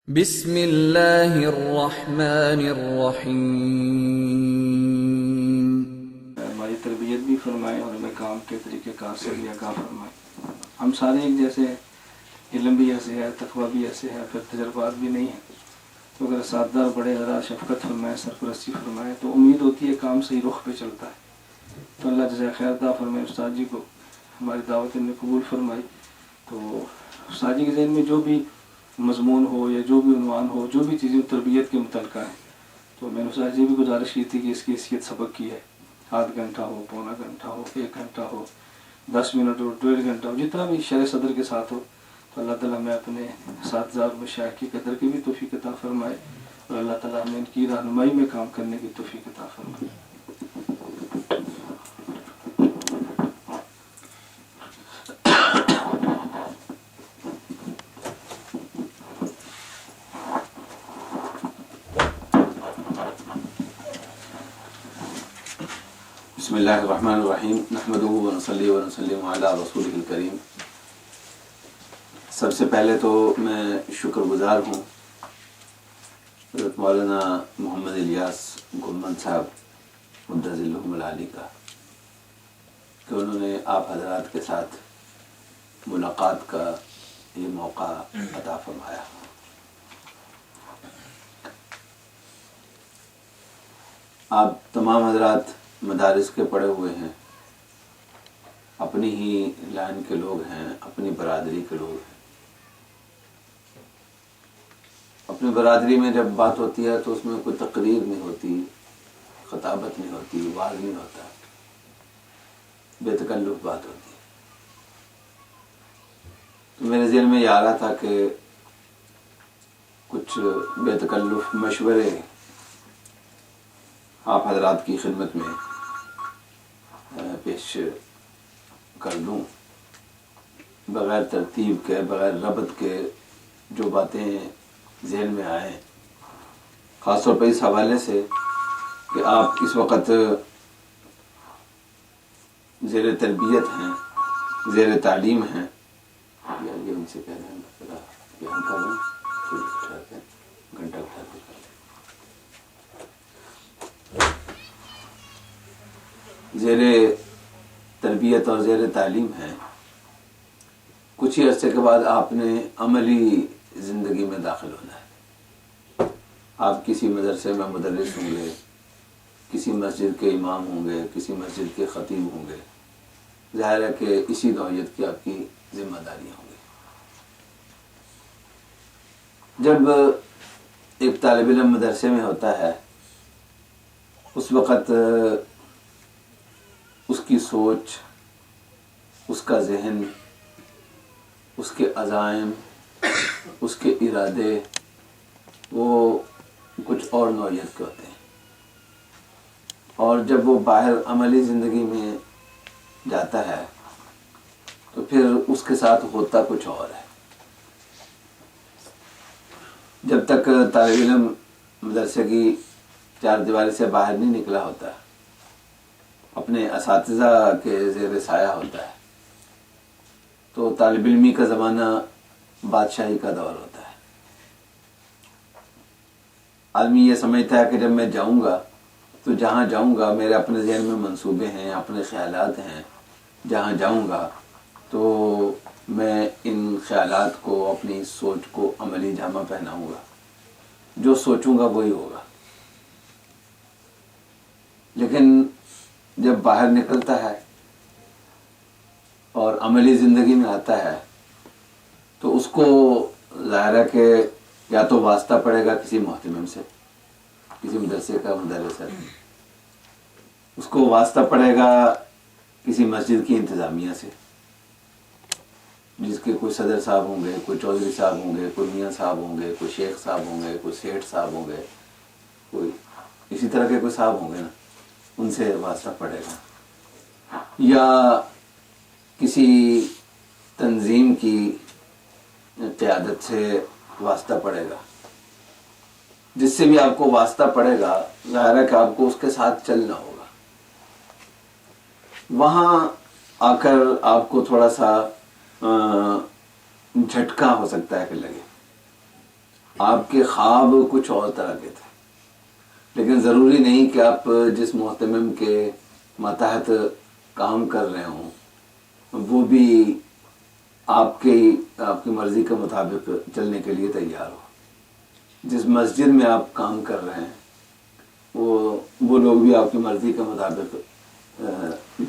بسم اللہ الرحمن الرحیم۔ ہماری تربیت بھی فرمائے اور ہمیں کام کے طریقہ کار سے بھی آگاہ فرمائے۔ ہم سارے ایک جیسے ہیں، علم بھی ایسے ہے، تقویٰ بھی ایسے ہے، پھر تجربات بھی نہیں ہیں، تو اگر اساتذہ بڑے ذرا شفقت فرمائے، سرپرستی فرمائے تو امید ہوتی ہے کام صحیح رخ پہ چلتا ہے۔ تو اللہ جزائے خیر عطا فرمائے استاد جی کو، ہماری دعوت نے قبول فرمائی۔ تو استاد جی کے ذہن میں جو بھی مضمون ہو یا جو بھی عنوان ہو، جو بھی چیزیں تربیت کے متعلقہ ہیں، تو میں نے استاد جی بھی گزارش کی تھی کہ اس کی حیثیت سبق کی ہے، آدھ گھنٹہ ہو، پونا گھنٹہ ہو، 1 گھنٹہ ہو، 10 منٹ ہو، 1.5 گھنٹہ ہو، جتنا بھی شرح صدر کے ساتھ ہو، تو اللہ تعالیٰ ہمیں اپنے اساتذہ اور مشائخ کی قدر کی بھی توفیق عطا فرمائے، اور اللہ تعالیٰ ہمیں ان کی رہنمائی میں کام کرنے کی توفیق عطا فرمائے۔ بسم اللہ الرحمن الرحیم، نحمدہ ونصلی ونسلم علی رسولہ الکریم۔ سب سے پہلے تو میں شکر گزار ہوں حضرت مولانا محمد الیاس گلمند صاحب مدظ ذلہم العالی کا، کہ انہوں نے آپ حضرات کے ساتھ ملاقات کا یہ موقع عطا فرمایا۔ آپ تمام حضرات مدارس کے پڑھے ہوئے ہیں، اپنی ہی لائن کے لوگ ہیں، اپنی برادری کے لوگ ہیں۔ اپنی برادری میں جب بات ہوتی ہے تو اس میں کوئی تقریر نہیں ہوتی، خطابت نہیں ہوتی، وعظ نہیں ہوتا، بے تکلف بات ہوتی ہے۔ تو میرے ذہن میں یہ آ رہا تھا کہ کچھ بے تکلف مشورے آپ حضرات کی خدمت میں پیش کر دوں، بغیر ترتیب کے، بغیر ربط کے، جو باتیں ذہن میں آئیں، خاص طور پر اس حوالے سے کہ آپ اس وقت زیر تربیت ہیں، زیر تعلیم ہیں۔ یہ ان سے کہہ رہے ہیں ذرا بیان کر لیں، گھنٹہ اٹھا کے کر لیں۔ زیر تربیت اور زیر تعلیم ہے، کچھ ہی عرصے کے بعد آپ نے عملی زندگی میں داخل ہونا ہے۔ آپ کسی مدرسے میں مدرس ہوں گے، کسی مسجد کے امام ہوں گے، کسی مسجد کے خطیب ہوں گے، ظاہر ہے کہ اسی نوعیت کی آپ کی ذمہ داریاں ہوں گی۔ جب ایک طالب علم مدرسے میں ہوتا ہے، اس وقت اس کی سوچ، اس کا ذہن، اس کے عزائم، اس کے ارادے وہ کچھ اور نوعیت کے ہوتے ہیں، اور جب وہ باہر عملی زندگی میں جاتا ہے تو پھر اس کے ساتھ ہوتا کچھ اور ہے۔ جب تک طالب علم مدرسے کی چار دیواری سے باہر نہیں نکلا ہوتا، اپنے اساتذہ کے زیر سایہ ہوتا ہے، تو طالب علمی کا زمانہ بادشاہی کا دور ہوتا ہے۔ آدمی یہ سمجھتا ہے کہ جب میں جاؤں گا تو جہاں جاؤں گا میرے اپنے ذہن میں منصوبے ہیں، اپنے خیالات ہیں، جہاں جاؤں گا تو میں ان خیالات کو، اپنی سوچ کو عملی جامہ پہناؤں گا، جو سوچوں گا وہی ہوگا۔ لیکن جب باہر نکلتا ہے اور عملی زندگی میں آتا ہے تو اس کو ظاہر ہے کہ یا تو واسطہ پڑے گا کسی محتمم سے، کسی مدرسے کا مدرس ہے، اس کو واسطہ پڑے گا کسی مسجد کی انتظامیہ سے، جس کے کوئی صدر صاحب ہوں گے، کوئی چودھری صاحب ہوں گے، کوئی میاں صاحب ہوں گے، کوئی شیخ صاحب ہوں گے، کوئی سیٹھ صاحب ہوں گے، کوئی اسی طرح کے کوئی صاحب ہوں گے نا، ان سے واسطہ پڑے گا، یا کسی تنظیم کی قیادت سے واسطہ پڑے گا۔ جس سے بھی آپ کو واسطہ پڑے گا، ظاہر ہے کہ آپ کو اس کے ساتھ چلنا ہوگا۔ وہاں آ کر آپ کو تھوڑا سا جھٹکا ہو سکتا ہے کہ لگے، آپ کے خواب کچھ اور طرح کے تھے، لیکن ضروری نہیں کہ آپ جس محتمم کے ماتحت کام کر رہے ہوں وہ بھی آپ کی مرضی کے مطابق چلنے کے لیے تیار ہو۔ جس مسجد میں آپ کام کر رہے ہیں وہ لوگ بھی آپ کی مرضی کے مطابق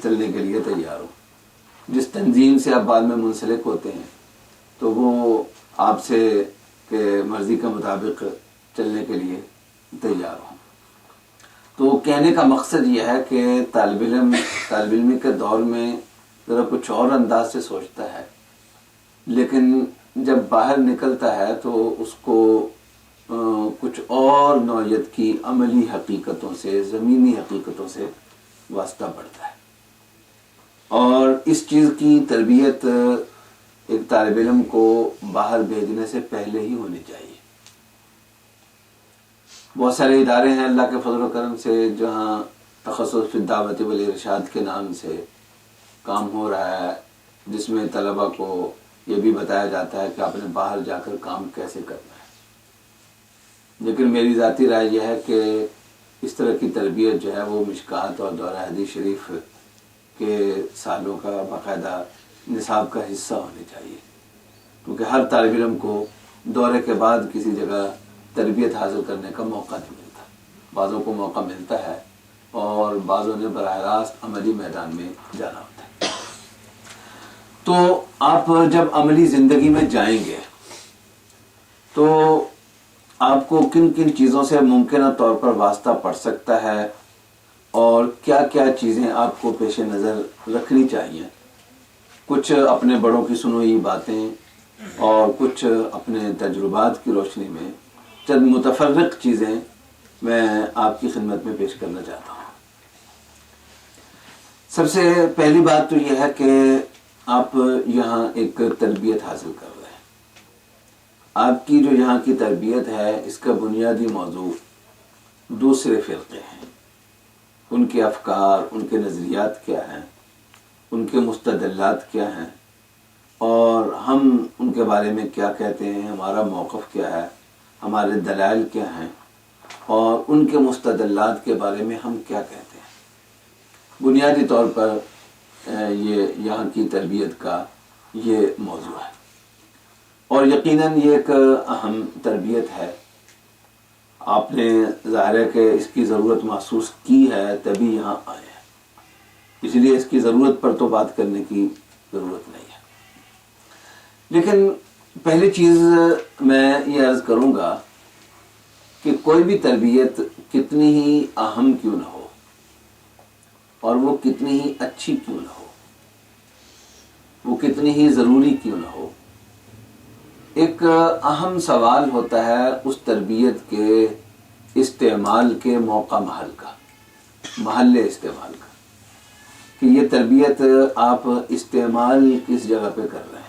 چلنے کے لیے تیار ہو۔ جس تنظیم سے آپ بعد میں منسلک ہوتے ہیں تو وہ آپ سے کہ مرضی کے مطابق چلنے کے لیے تیار ہو۔ تو کہنے کا مقصد یہ ہے کہ طالب علم کے دور میں ذرا کچھ اور انداز سے سوچتا ہے، لیکن جب باہر نکلتا ہے تو اس کو کچھ اور نوعیت کی عملی حقیقتوں سے، زمینی حقیقتوں سے واسطہ پڑتا ہے، اور اس چیز کی تربیت ایک طالب علم کو باہر بھیجنے سے پہلے ہی ہونی چاہیے۔ بہت سارے ادارے ہیں اللہ کے فضل و کرم سے جہاں تخصص فی الدعوت والارشاد کے نام سے کام ہو رہا ہے، جس میں طلبہ کو یہ بھی بتایا جاتا ہے کہ آپ نے باہر جا کر کام کیسے کرنا ہے۔ لیکن میری ذاتی رائے یہ ہے کہ اس طرح کی تربیت جو ہے وہ مشکات اور دورہ حدیث شریف کے سالوں کا باقاعدہ نصاب کا حصہ ہونی چاہیے، کیونکہ ہر طالب علم کو دورے کے بعد کسی جگہ تربیت حاصل کرنے کا موقع نہیں ملتا۔ بعضوں کو موقع ملتا ہے اور بعضوں نے براہ راست عملی میدان میں جانا ہوتا ہے۔ تو آپ جب عملی زندگی میں جائیں گے تو آپ کو کن کن چیزوں سے ممکنہ طور پر واسطہ پڑ سکتا ہے اور کیا کیا چیزیں آپ کو پیش نظر رکھنی چاہیے، کچھ اپنے بڑوں کی سنی ہوئی باتیں اور کچھ اپنے تجربات کی روشنی میں چند متفرق چیزیں میں آپ کی خدمت میں پیش کرنا چاہتا ہوں۔ سب سے پہلی بات تو یہ ہے کہ آپ یہاں ایک تربیت حاصل کر رہے ہیں۔ آپ کی جو یہاں کی تربیت ہے اس کا بنیادی موضوع دوسرے فرقے ہیں، ان کے افکار، ان کے نظریات کیا ہیں، ان کے مستدلات کیا ہیں، اور ہم ان کے بارے میں کیا کہتے ہیں، ہمارا موقف کیا ہے، ہمارے دلائل کیا ہیں، اور ان کے مستدلات کے بارے میں ہم کیا کہتے ہیں۔ بنیادی طور پر یہ یہاں کی تربیت کا یہ موضوع ہے، اور یقیناً یہ ایک اہم تربیت ہے۔ آپ نے ظاہر ہے کہ اس کی ضرورت محسوس کی ہے تبھی یہاں آئے ہیں، اس لیے اس کی ضرورت پر تو بات کرنے کی ضرورت نہیں ہے۔ لیکن پہلی چیز میں یہ عرض کروں گا کہ کوئی بھی تربیت کتنی ہی اہم کیوں نہ ہو اور وہ کتنی ہی اچھی کیوں نہ ہو، وہ کتنی ہی ضروری کیوں نہ ہو، ایک اہم سوال ہوتا ہے اس تربیت کے استعمال کے موقع محل کا، محل استعمال کا، کہ یہ تربیت آپ استعمال کس جگہ پہ کر رہے ہیں۔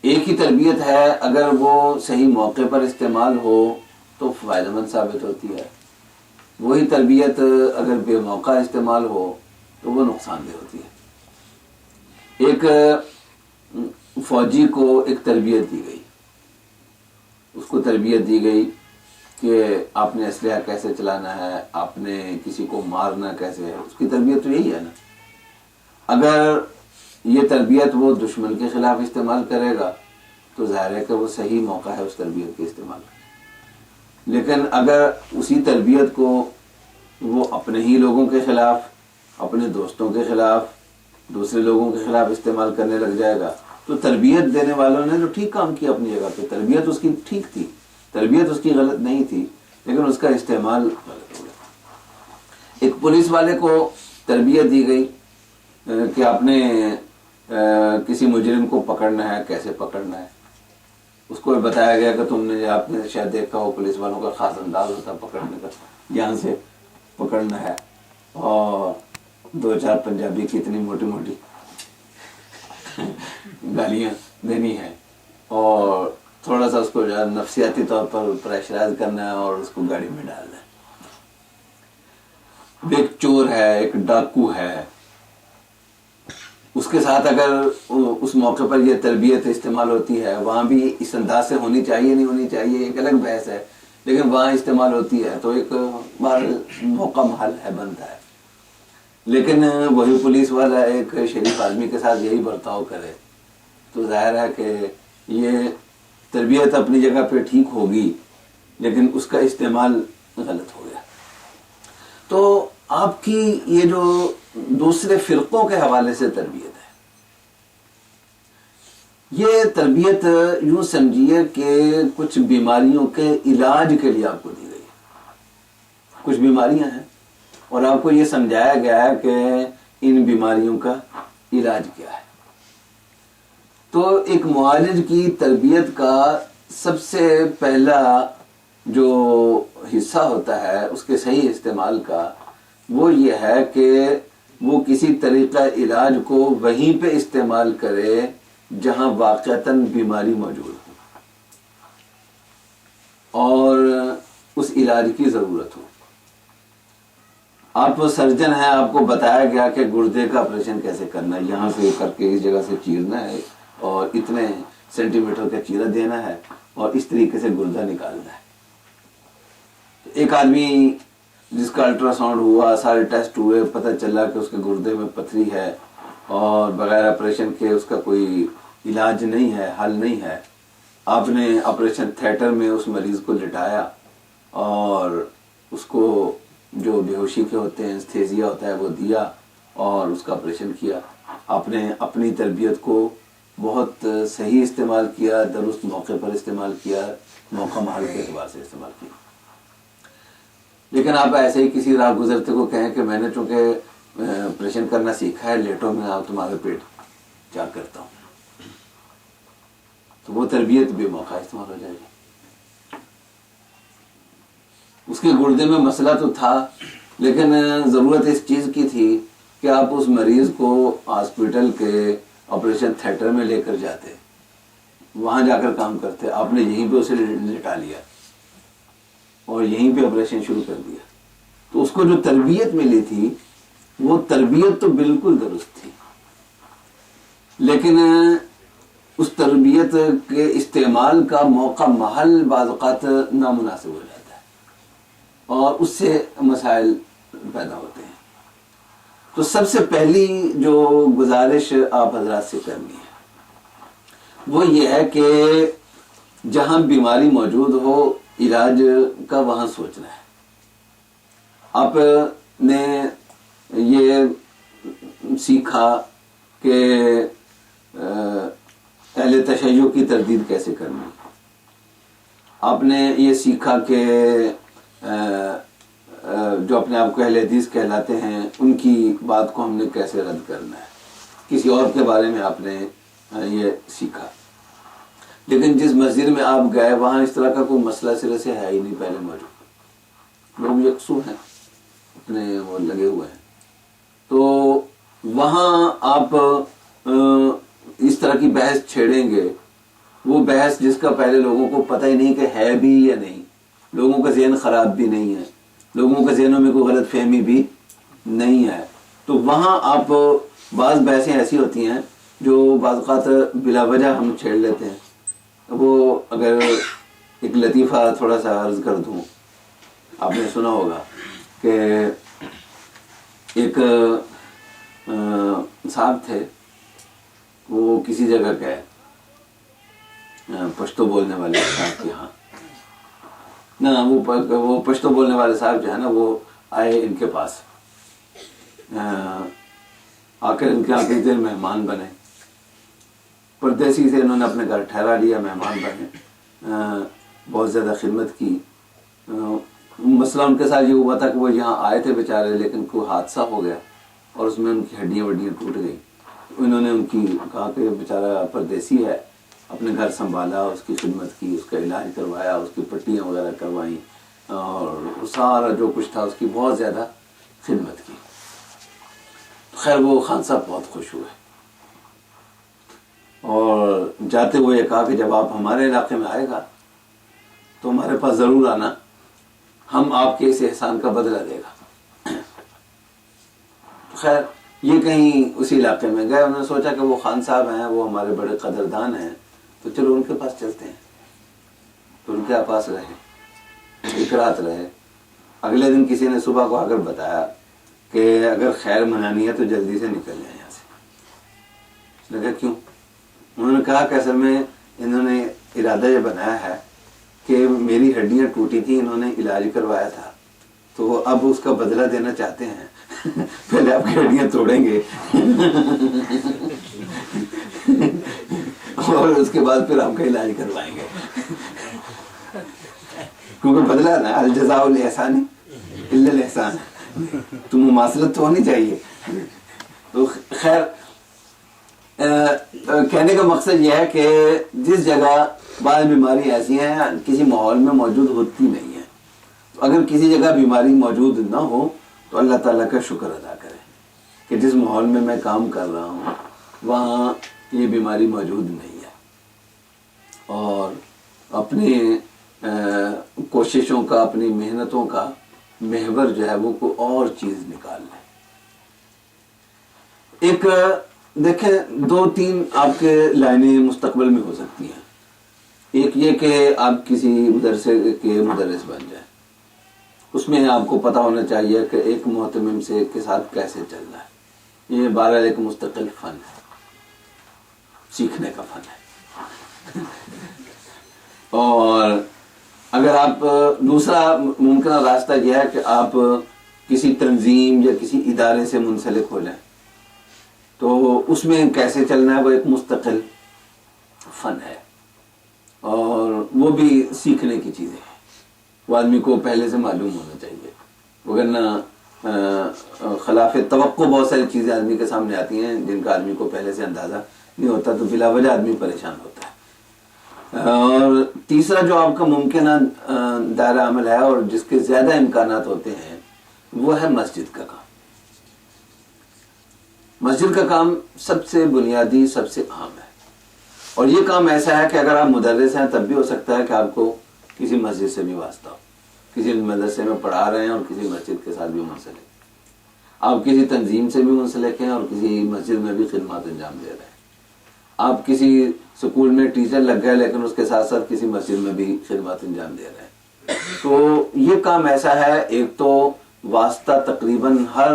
ایک ہی تربیت ہے، اگر وہ صحیح موقع پر استعمال ہو تو فائدہ مند ثابت ہوتی ہے، وہی تربیت اگر بے موقع استعمال ہو تو وہ نقصان دہ ہوتی ہے۔ ایک فوجی کو ایک تربیت دی گئی، اس کو تربیت دی گئی کہ آپ نے اسلحہ کیسے چلانا ہے، آپ نے کسی کو مارنا کیسے ہے، اس کی تربیت تو یہی ہے نا۔ اگر یہ تربیت وہ دشمن کے خلاف استعمال کرے گا تو ظاہر ہے کہ وہ صحیح موقع ہے اس تربیت کے استعمال کا۔ لیکن اگر اسی تربیت کو وہ اپنے ہی لوگوں کے خلاف، اپنے دوستوں کے خلاف، دوسرے لوگوں کے خلاف استعمال کرنے لگ جائے گا تو تربیت دینے والوں نے تو ٹھیک کام کیا اپنی جگہ پہ، تربیت اس کی ٹھیک تھی، تربیت اس کی غلط نہیں تھی، لیکن اس کا استعمال غلط ہو گیا۔ ایک پولیس والے کو تربیت دی گئی کہ آپ نے کسی مجرم کو پکڑنا ہے، کیسے پکڑنا ہے۔ اس کو بتایا گیا کہ تم نے، آپ نے شاید دیکھا ہو پولیس والوں کا خاص انداز ہوتا ہے پکڑنے کا، یہاں سے پکڑنا ہے اور دو چار پنجابی کی اتنی موٹی موٹی گالیاں دینی ہے اور تھوڑا سا اس کو جو ہے نفسیاتی طور پر پریشرائز کرنا ہے اور اس کو گاڑی میں ڈالنا ہے۔ ایک چور ہے، ایک ڈاکو ہے، اس کے ساتھ اگر اس موقع پر یہ تربیت استعمال ہوتی ہے، وہاں بھی اس انداز سے ہونی چاہیے نہیں ہونی چاہیے ایک الگ بحث ہے، لیکن وہاں استعمال ہوتی ہے تو ایک موقع محل ہے، بنتا ہے. لیکن وہی پولیس والا ایک شریف آدمی کے ساتھ یہی برتاؤ کرے تو ظاہر ہے کہ یہ تربیت اپنی جگہ پہ ٹھیک ہوگی لیکن اس کا استعمال غلط ہو گیا. تو آپ کی یہ جو دوسرے فرقوں کے حوالے سے تربیت ہے، یہ تربیت یوں سمجھیے کہ کچھ بیماریوں کے علاج کے لیے آپ کو دی گئی ہے. کچھ بیماریاں ہیں اور آپ کو یہ سمجھایا گیا ہے کہ ان بیماریوں کا علاج کیا ہے. تو ایک معالج کی تربیت کا سب سے پہلا جو حصہ ہوتا ہے اس کے صحیح استعمال کا، وہ یہ ہے کہ وہ کسی طریقہ علاج کو وہیں پہ استعمال کرے جہاں واقعتاً بیماری موجود ہو اور اس علاج کی ضرورت ہو. آپ سرجن ہیں، آپ کو بتایا گیا کہ گردے کا آپریشن کیسے کرنا ہے، یہاں سے کر کے اس جگہ سے چیرنا ہے اور اتنے سینٹی میٹر کا چیرا دینا ہے اور اس طریقے سے گردہ نکالنا ہے. ایک آدمی جس کا الٹرا ساؤنڈ ہوا، سارے ٹیسٹ ہوئے، پتہ چلا کہ اس کے گردے میں پتھری ہے اور بغیر آپریشن کے اس کا کوئی علاج نہیں ہے، حل نہیں ہے. آپ نے آپریشن تھیٹر میں اس مریض کو لٹایا اور اس کو جو بے ہوشی کے ہوتے ہیں انستھیزیا ہوتا ہے وہ دیا اور اس کا آپریشن کیا. آپ نے اپنی تربیت کو بہت صحیح استعمال کیا، درست موقع پر استعمال کیا، موقع محل کے اعتبار سے استعمال کیا. لیکن آپ ایسے ہی کسی راہ گزرتے کو کہیں کہ میں نے چونکہ آپریشن کرنا سیکھا ہے، لیٹو میں آپ تمہارے پیٹ چاک کرتا ہوں، تو وہ تربیت بے موقع استعمال ہو جائے گی. اس کے گردے میں مسئلہ تو تھا لیکن ضرورت اس چیز کی تھی کہ آپ اس مریض کو ہاسپٹل کے آپریشن تھیٹر میں لے کر جاتے، وہاں جا کر کام کرتے. آپ نے یہیں پہ اسے لٹا لیا اور یہیں پہ آپریشن شروع کر دیا. تو اس کو جو تربیت ملی تھی وہ تربیت تو بالکل درست تھی، لیکن اس تربیت کے استعمال کا موقع محل بعض اوقات نامناسب ہو جاتا ہے اور اس سے مسائل پیدا ہوتے ہیں. تو سب سے پہلی جو گزارش آپ حضرات سے کرنی ہے وہ یہ ہے کہ جہاں بیماری موجود ہو علاج کا وہاں سوچنا ہے. آپ نے یہ سیکھا کہ اہل تشیع کی تردید کیسے کرنی، آپ نے یہ سیکھا کہ جو اپنے آپ کو اہل حدیث کہلاتے ہیں ان کی بات کو ہم نے کیسے رد کرنا ہے. کسی اور کے بارے میں آپ نے یہ سیکھا. لیکن جس مسجد میں آپ گئے وہاں اس طرح کا کوئی مسئلہ سرے سے ہے ہی نہیں پہلے موجود، لوگ یکسو ہیں، اپنے وہ لگے ہوئے ہیں. تو وہاں آپ اس طرح کی بحث چھیڑیں گے، وہ بحث جس کا پہلے لوگوں کو پتہ ہی نہیں کہ ہے بھی یا نہیں، لوگوں کا ذہن خراب بھی نہیں ہے، لوگوں کے ذہنوں میں کوئی غلط فہمی بھی نہیں ہے. تو وہاں آپ بعض بحثیں ایسی ہوتی ہیں جو بعض اوقات بلا وجہ ہم چھیڑ لیتے ہیں. وہ اگر ایک لطیفہ تھوڑا سا عرض کر دوں، آپ نے سنا ہوگا کہ ایک صاحب تھے، وہ کسی جگہ گئے پشتو بولنے والے صاحب کے ہاں، نہ وہ پشتو بولنے والے صاحب جو ہے نا وہ آئے ان کے پاس، آ کر ان کے آ کے مہمان بنے. پردیسی سے انہوں نے اپنے گھر ٹھہرا لیا، مہمان بنے، بہت زیادہ خدمت کی. مسئلہ ان کے ساتھ یہ ہوا تھا کہ وہ یہاں آئے تھے بیچارے، لیکن کوئی حادثہ ہو گیا اور اس میں ان کی ہڈیاں وڈیاں ٹوٹ گئی. انہوں نے ان کی کہا کہ بیچارہ پردیسی ہے، اپنے گھر سنبھالا، اس کی خدمت کی، اس کا علاج کروایا، اس کی پٹیاں وغیرہ کروائیں اور سارا جو کچھ تھا اس کی بہت زیادہ خدمت کی. خیر وہ خان صاحب بہت خوش ہوئے اور جاتے ہوئے یہ کہا کہ جب آپ ہمارے علاقے میں آئے گا تو ہمارے پاس ضرور آنا، ہم آپ کے اس احسان کا بدلہ دے گا. خیر یہ کہیں اسی علاقے میں گئے, انہوں نے سوچا کہ وہ خان صاحب ہیں, وہ ہمارے بڑے قدردان ہیں, تو چلو ان کے پاس چلتے ہیں. تو ان کے پاس رہے, ایک رات رہے. اگلے دن کسی نے صبح کو آ کر بتایا کہ اگر خیر منانی ہے تو جلدی سے نکل جائیں یہاں سے. اس نے کہا کیوں؟ انہوں نے کہا کہ اصل میں انہوں نے ارادہ یہ بنایا ہے کہ میری ہڈیاں ٹوٹی تھیں, انہوں نے علاج کروایا تھا, تو اب اس کا بدلہ دینا چاہتے ہیں. پہلے آپ کی ہڈیاں توڑیں گے اور اس کے بعد پھر آپ کا علاج کروائیں گے, کیونکہ بدلہ نا الجزاء الاحسان الا الاحسان, تو مماثلت تو ہونی چاہیے. تو خیر کہنے کا مقصد یہ ہے کہ جس جگہ بعض بیماری ایسی ہیں کسی ماحول میں موجود ہوتی نہیں ہے, تو اگر کسی جگہ بیماری موجود نہ ہو تو اللہ تعالیٰ کا شکر ادا کریں کہ جس ماحول میں میں کام کر رہا ہوں وہاں یہ بیماری موجود نہیں ہے, اور اپنی کوششوں کا, اپنی محنتوں کا محور جو ہے وہ کوئی اور چیز نکال لیں. ایک دیکھیں 2-3 آپ کے لائنیں مستقبل میں ہو سکتی ہیں. ایک یہ کہ آپ کسی مدرسے کے مدرس بن جائیں, اس میں آپ کو پتا ہونا چاہیے کہ ایک محتمم سے کے ساتھ کیسے چلنا ہے. یہ بہرحال ایک مستقل فن ہے, سیکھنے کا فن ہے. اور اگر آپ دوسرا ممکنہ راستہ یہ ہے کہ آپ کسی تنظیم یا کسی ادارے سے منسلک ہو جائیں, تو اس میں کیسے چلنا ہے وہ ایک مستقل فن ہے, اور وہ بھی سیکھنے کی چیزیں ہیں. وہ آدمی کو پہلے سے معلوم ہونا چاہیے, وگرنہ خلاف توقع بہت ساری چیزیں آدمی کے سامنے آتی ہیں جن کا آدمی کو پہلے سے اندازہ نہیں ہوتا, تو بلا وجہ آدمی پریشان ہوتا ہے. اور تیسرا جو آپ کا ممکنہ دائرہ عمل ہے اور جس کے زیادہ امکانات ہوتے ہیں وہ ہے مسجد کا کام. مسجد کا کام سب سے بنیادی, سب سے اہم ہے, اور یہ کام ایسا ہے کہ اگر آپ مدرس ہیں تب بھی ہو سکتا ہے کہ آپ کو کسی مسجد سے بھی واسطہ ہو, کسی مدرسے میں پڑھا رہے ہیں اور کسی مسجد کے ساتھ بھی منسلک, آپ کسی تنظیم سے بھی منسلک ہیں اور کسی مسجد میں بھی خدمات انجام دے رہے ہیں, آپ کسی سکول میں ٹیچر لگ گئے لیکن اس کے ساتھ ساتھ کسی مسجد میں بھی خدمات انجام دے رہے ہیں. تو یہ کام ایسا ہے, ایک تو واسطہ تقریباً ہر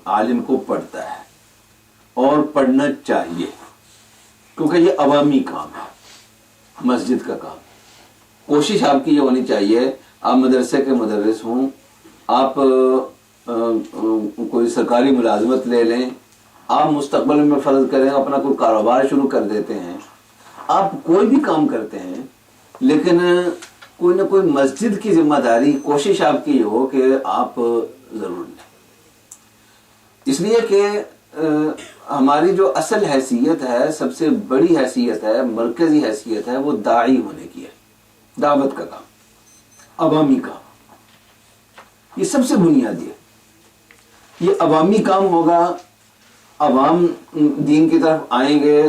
عالم کو پڑھتا ہے اور پڑھنا چاہیے, کیونکہ یہ عوامی کام ہے. مسجد کا کام, کوشش آپ کی یہ ہونی چاہیے, آپ مدرسے کے مدرس ہوں, آپ کوئی سرکاری ملازمت لے لیں, آپ مستقبل میں فرض کریں اپنا کوئی کاروبار شروع کر دیتے ہیں, آپ کوئی بھی کام کرتے ہیں, لیکن کوئی نہ کوئی مسجد کی ذمہ داری کوشش آپ کی یہ ہو کہ آپ ضرور لیں. اس لیے کہ ہماری جو اصل حیثیت ہے, سب سے بڑی حیثیت ہے, مرکزی حیثیت ہے, وہ داعی ہونے کی ہے. دعوت کا کام, عوامی کام, یہ سب سے بنیادی ہے. یہ عوامی کام ہوگا, عوام دین کی طرف آئیں گے,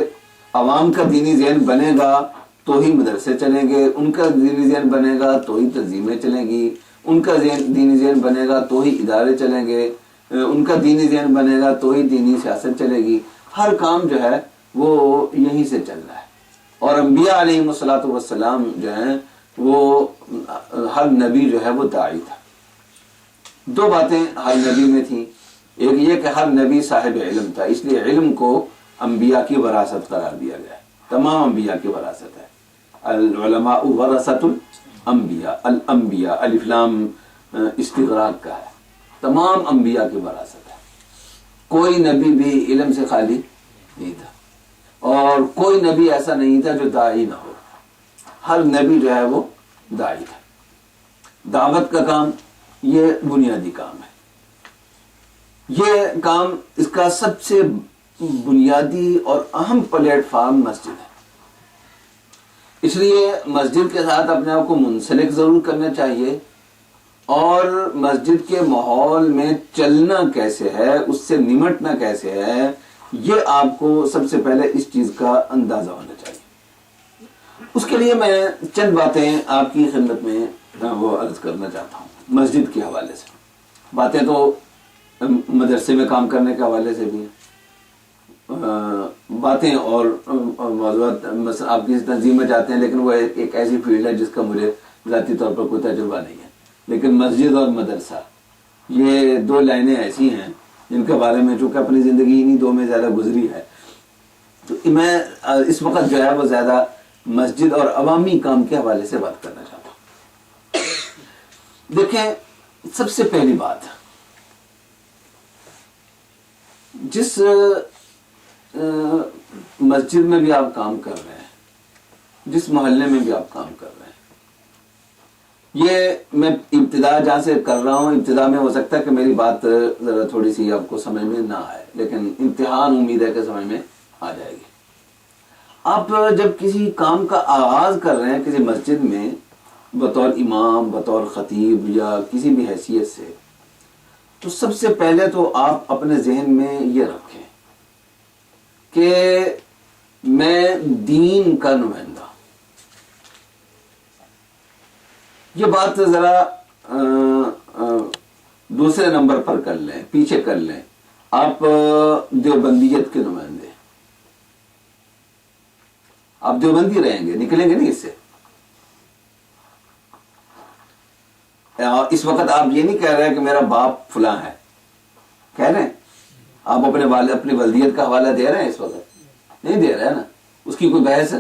عوام کا دینی ذہن بنے گا تو ہی مدرسے چلیں گے, ان کا دینی ذہن بنے گا تو ہی تنظیمیں چلیں گی, ان کا دینی ذہن بنے گا تو ہی ادارے چلیں گے, ان کا دینی ذہن بنے گا تو ہی دینی سیاست چلے گی. ہر کام جو ہے وہ یہیں سے چل رہا ہے. اور انبیاء علیہ الصلوۃ والسلام جو ہیں وہ ہر نبی جو ہے وہ داعی تھا. 2 باتیں ہر نبی میں تھیں, ایک یہ کہ ہر نبی صاحب علم تھا, اس لیے علم کو انبیاء کی وراثت قرار دیا گیا ہے. تمام انبیاء کی وراثت ہے. العلماء ورثۃ الانبیاء, الانبیاء الف لام استغراق کا ہے, تمام انبیاء کی وراثت ہے. کوئی نبی بھی علم سے خالی نہیں تھا, اور کوئی نبی ایسا نہیں تھا جو داعی نہ ہو. ہر نبی جو ہے وہ داعی تھا. دعوت کا کام یہ بنیادی کام ہے. یہ کام, اس کا سب سے بنیادی اور اہم پلیٹ فارم مسجد ہے. اس لیے مسجد کے ساتھ اپنے آپ کو منسلک ضرور کرنا چاہیے, اور مسجد کے ماحول میں چلنا کیسے ہے, اس سے نمٹنا کیسے ہے, یہ آپ کو سب سے پہلے اس چیز کا اندازہ ہونا چاہیے. اس کے لیے میں چند باتیں آپ کی خدمت میں وہ عرض کرنا چاہتا ہوں مسجد کے حوالے سے. باتیں تو مدرسے میں کام کرنے کے حوالے سے بھی ہیں، باتیں اور موضوعات، مثلا آپ کسی تنظیم میں جاتے ہیں لیکن وہ ایک ایسی فیلڈ ہے جس کا مجھے ذاتی طور پر کوئی تجربہ نہیں ہے، لیکن مسجد اور مدرسہ یہ دو لائنیں ایسی ہیں جن کے بارے میں چونکہ اپنی زندگی انہی دو میں زیادہ گزری ہے، تو میں اس وقت جو ہے وہ زیادہ مسجد اور عوامی کام کے حوالے سے بات کرنا چاہتا ہوں۔ دیکھیں، سب سے پہلی بات، جس مسجد میں بھی آپ کام کر رہے ہیں، جس محلے میں بھی آپ کام کر رہے ہیں، یہ میں ابتدا جہاں سے کر رہا ہوں، ابتدا میں ہو سکتا ہے کہ میری بات ذرا تھوڑی سی آپ کو سمجھ میں نہ آئے، لیکن امتحان امید ہے کہ سمجھ میں آ جائے گی۔ آپ جب کسی کام کا آغاز کر رہے ہیں کسی مسجد میں بطور امام، بطور خطیب یا کسی بھی حیثیت سے، تو سب سے پہلے تو آپ اپنے ذہن میں یہ رکھیں کہ میں دین کا نمائندہ ہوں۔ یہ بات ذرا دوسرے نمبر پر کر لیں، پیچھے کر لیں، آپ دیوبندیت کے نمائندے، آپ دیوبندی رہیں گے، نکلیں گے نہیں اس سے۔ اس وقت آپ یہ نہیں کہہ رہے کہ میرا باپ فلاں ہے، کہہ رہے ہیں؟ آپ اپنی والدیت کا حوالہ دے رہے ہیں؟ اس وقت نہیں دے رہے ہیں نا، اس کی کوئی بحث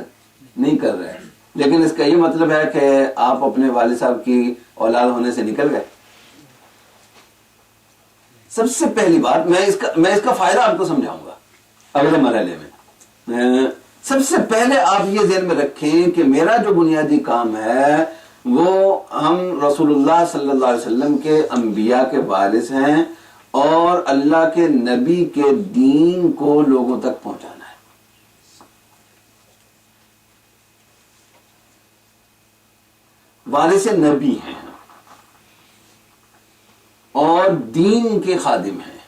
نہیں کر رہے ہیں، لیکن اس کا یہ مطلب ہے کہ آپ اپنے والد صاحب کی اولاد ہونے سے نکل گئے۔ سب سے پہلی بات، میں اس کا فائدہ آپ کو سمجھاؤں گا اگلے مرحلے میں۔ سب سے پہلے آپ یہ ذہن میں رکھیں کہ میرا جو بنیادی کام ہے وہ ہم رسول اللہ صلی اللہ علیہ وسلم کے انبیاء کے وارث ہیں اور اللہ کے نبی کے دین کو لوگوں تک پہنچانا ہے۔ وارث نبی ہیں اور دین کے خادم ہیں،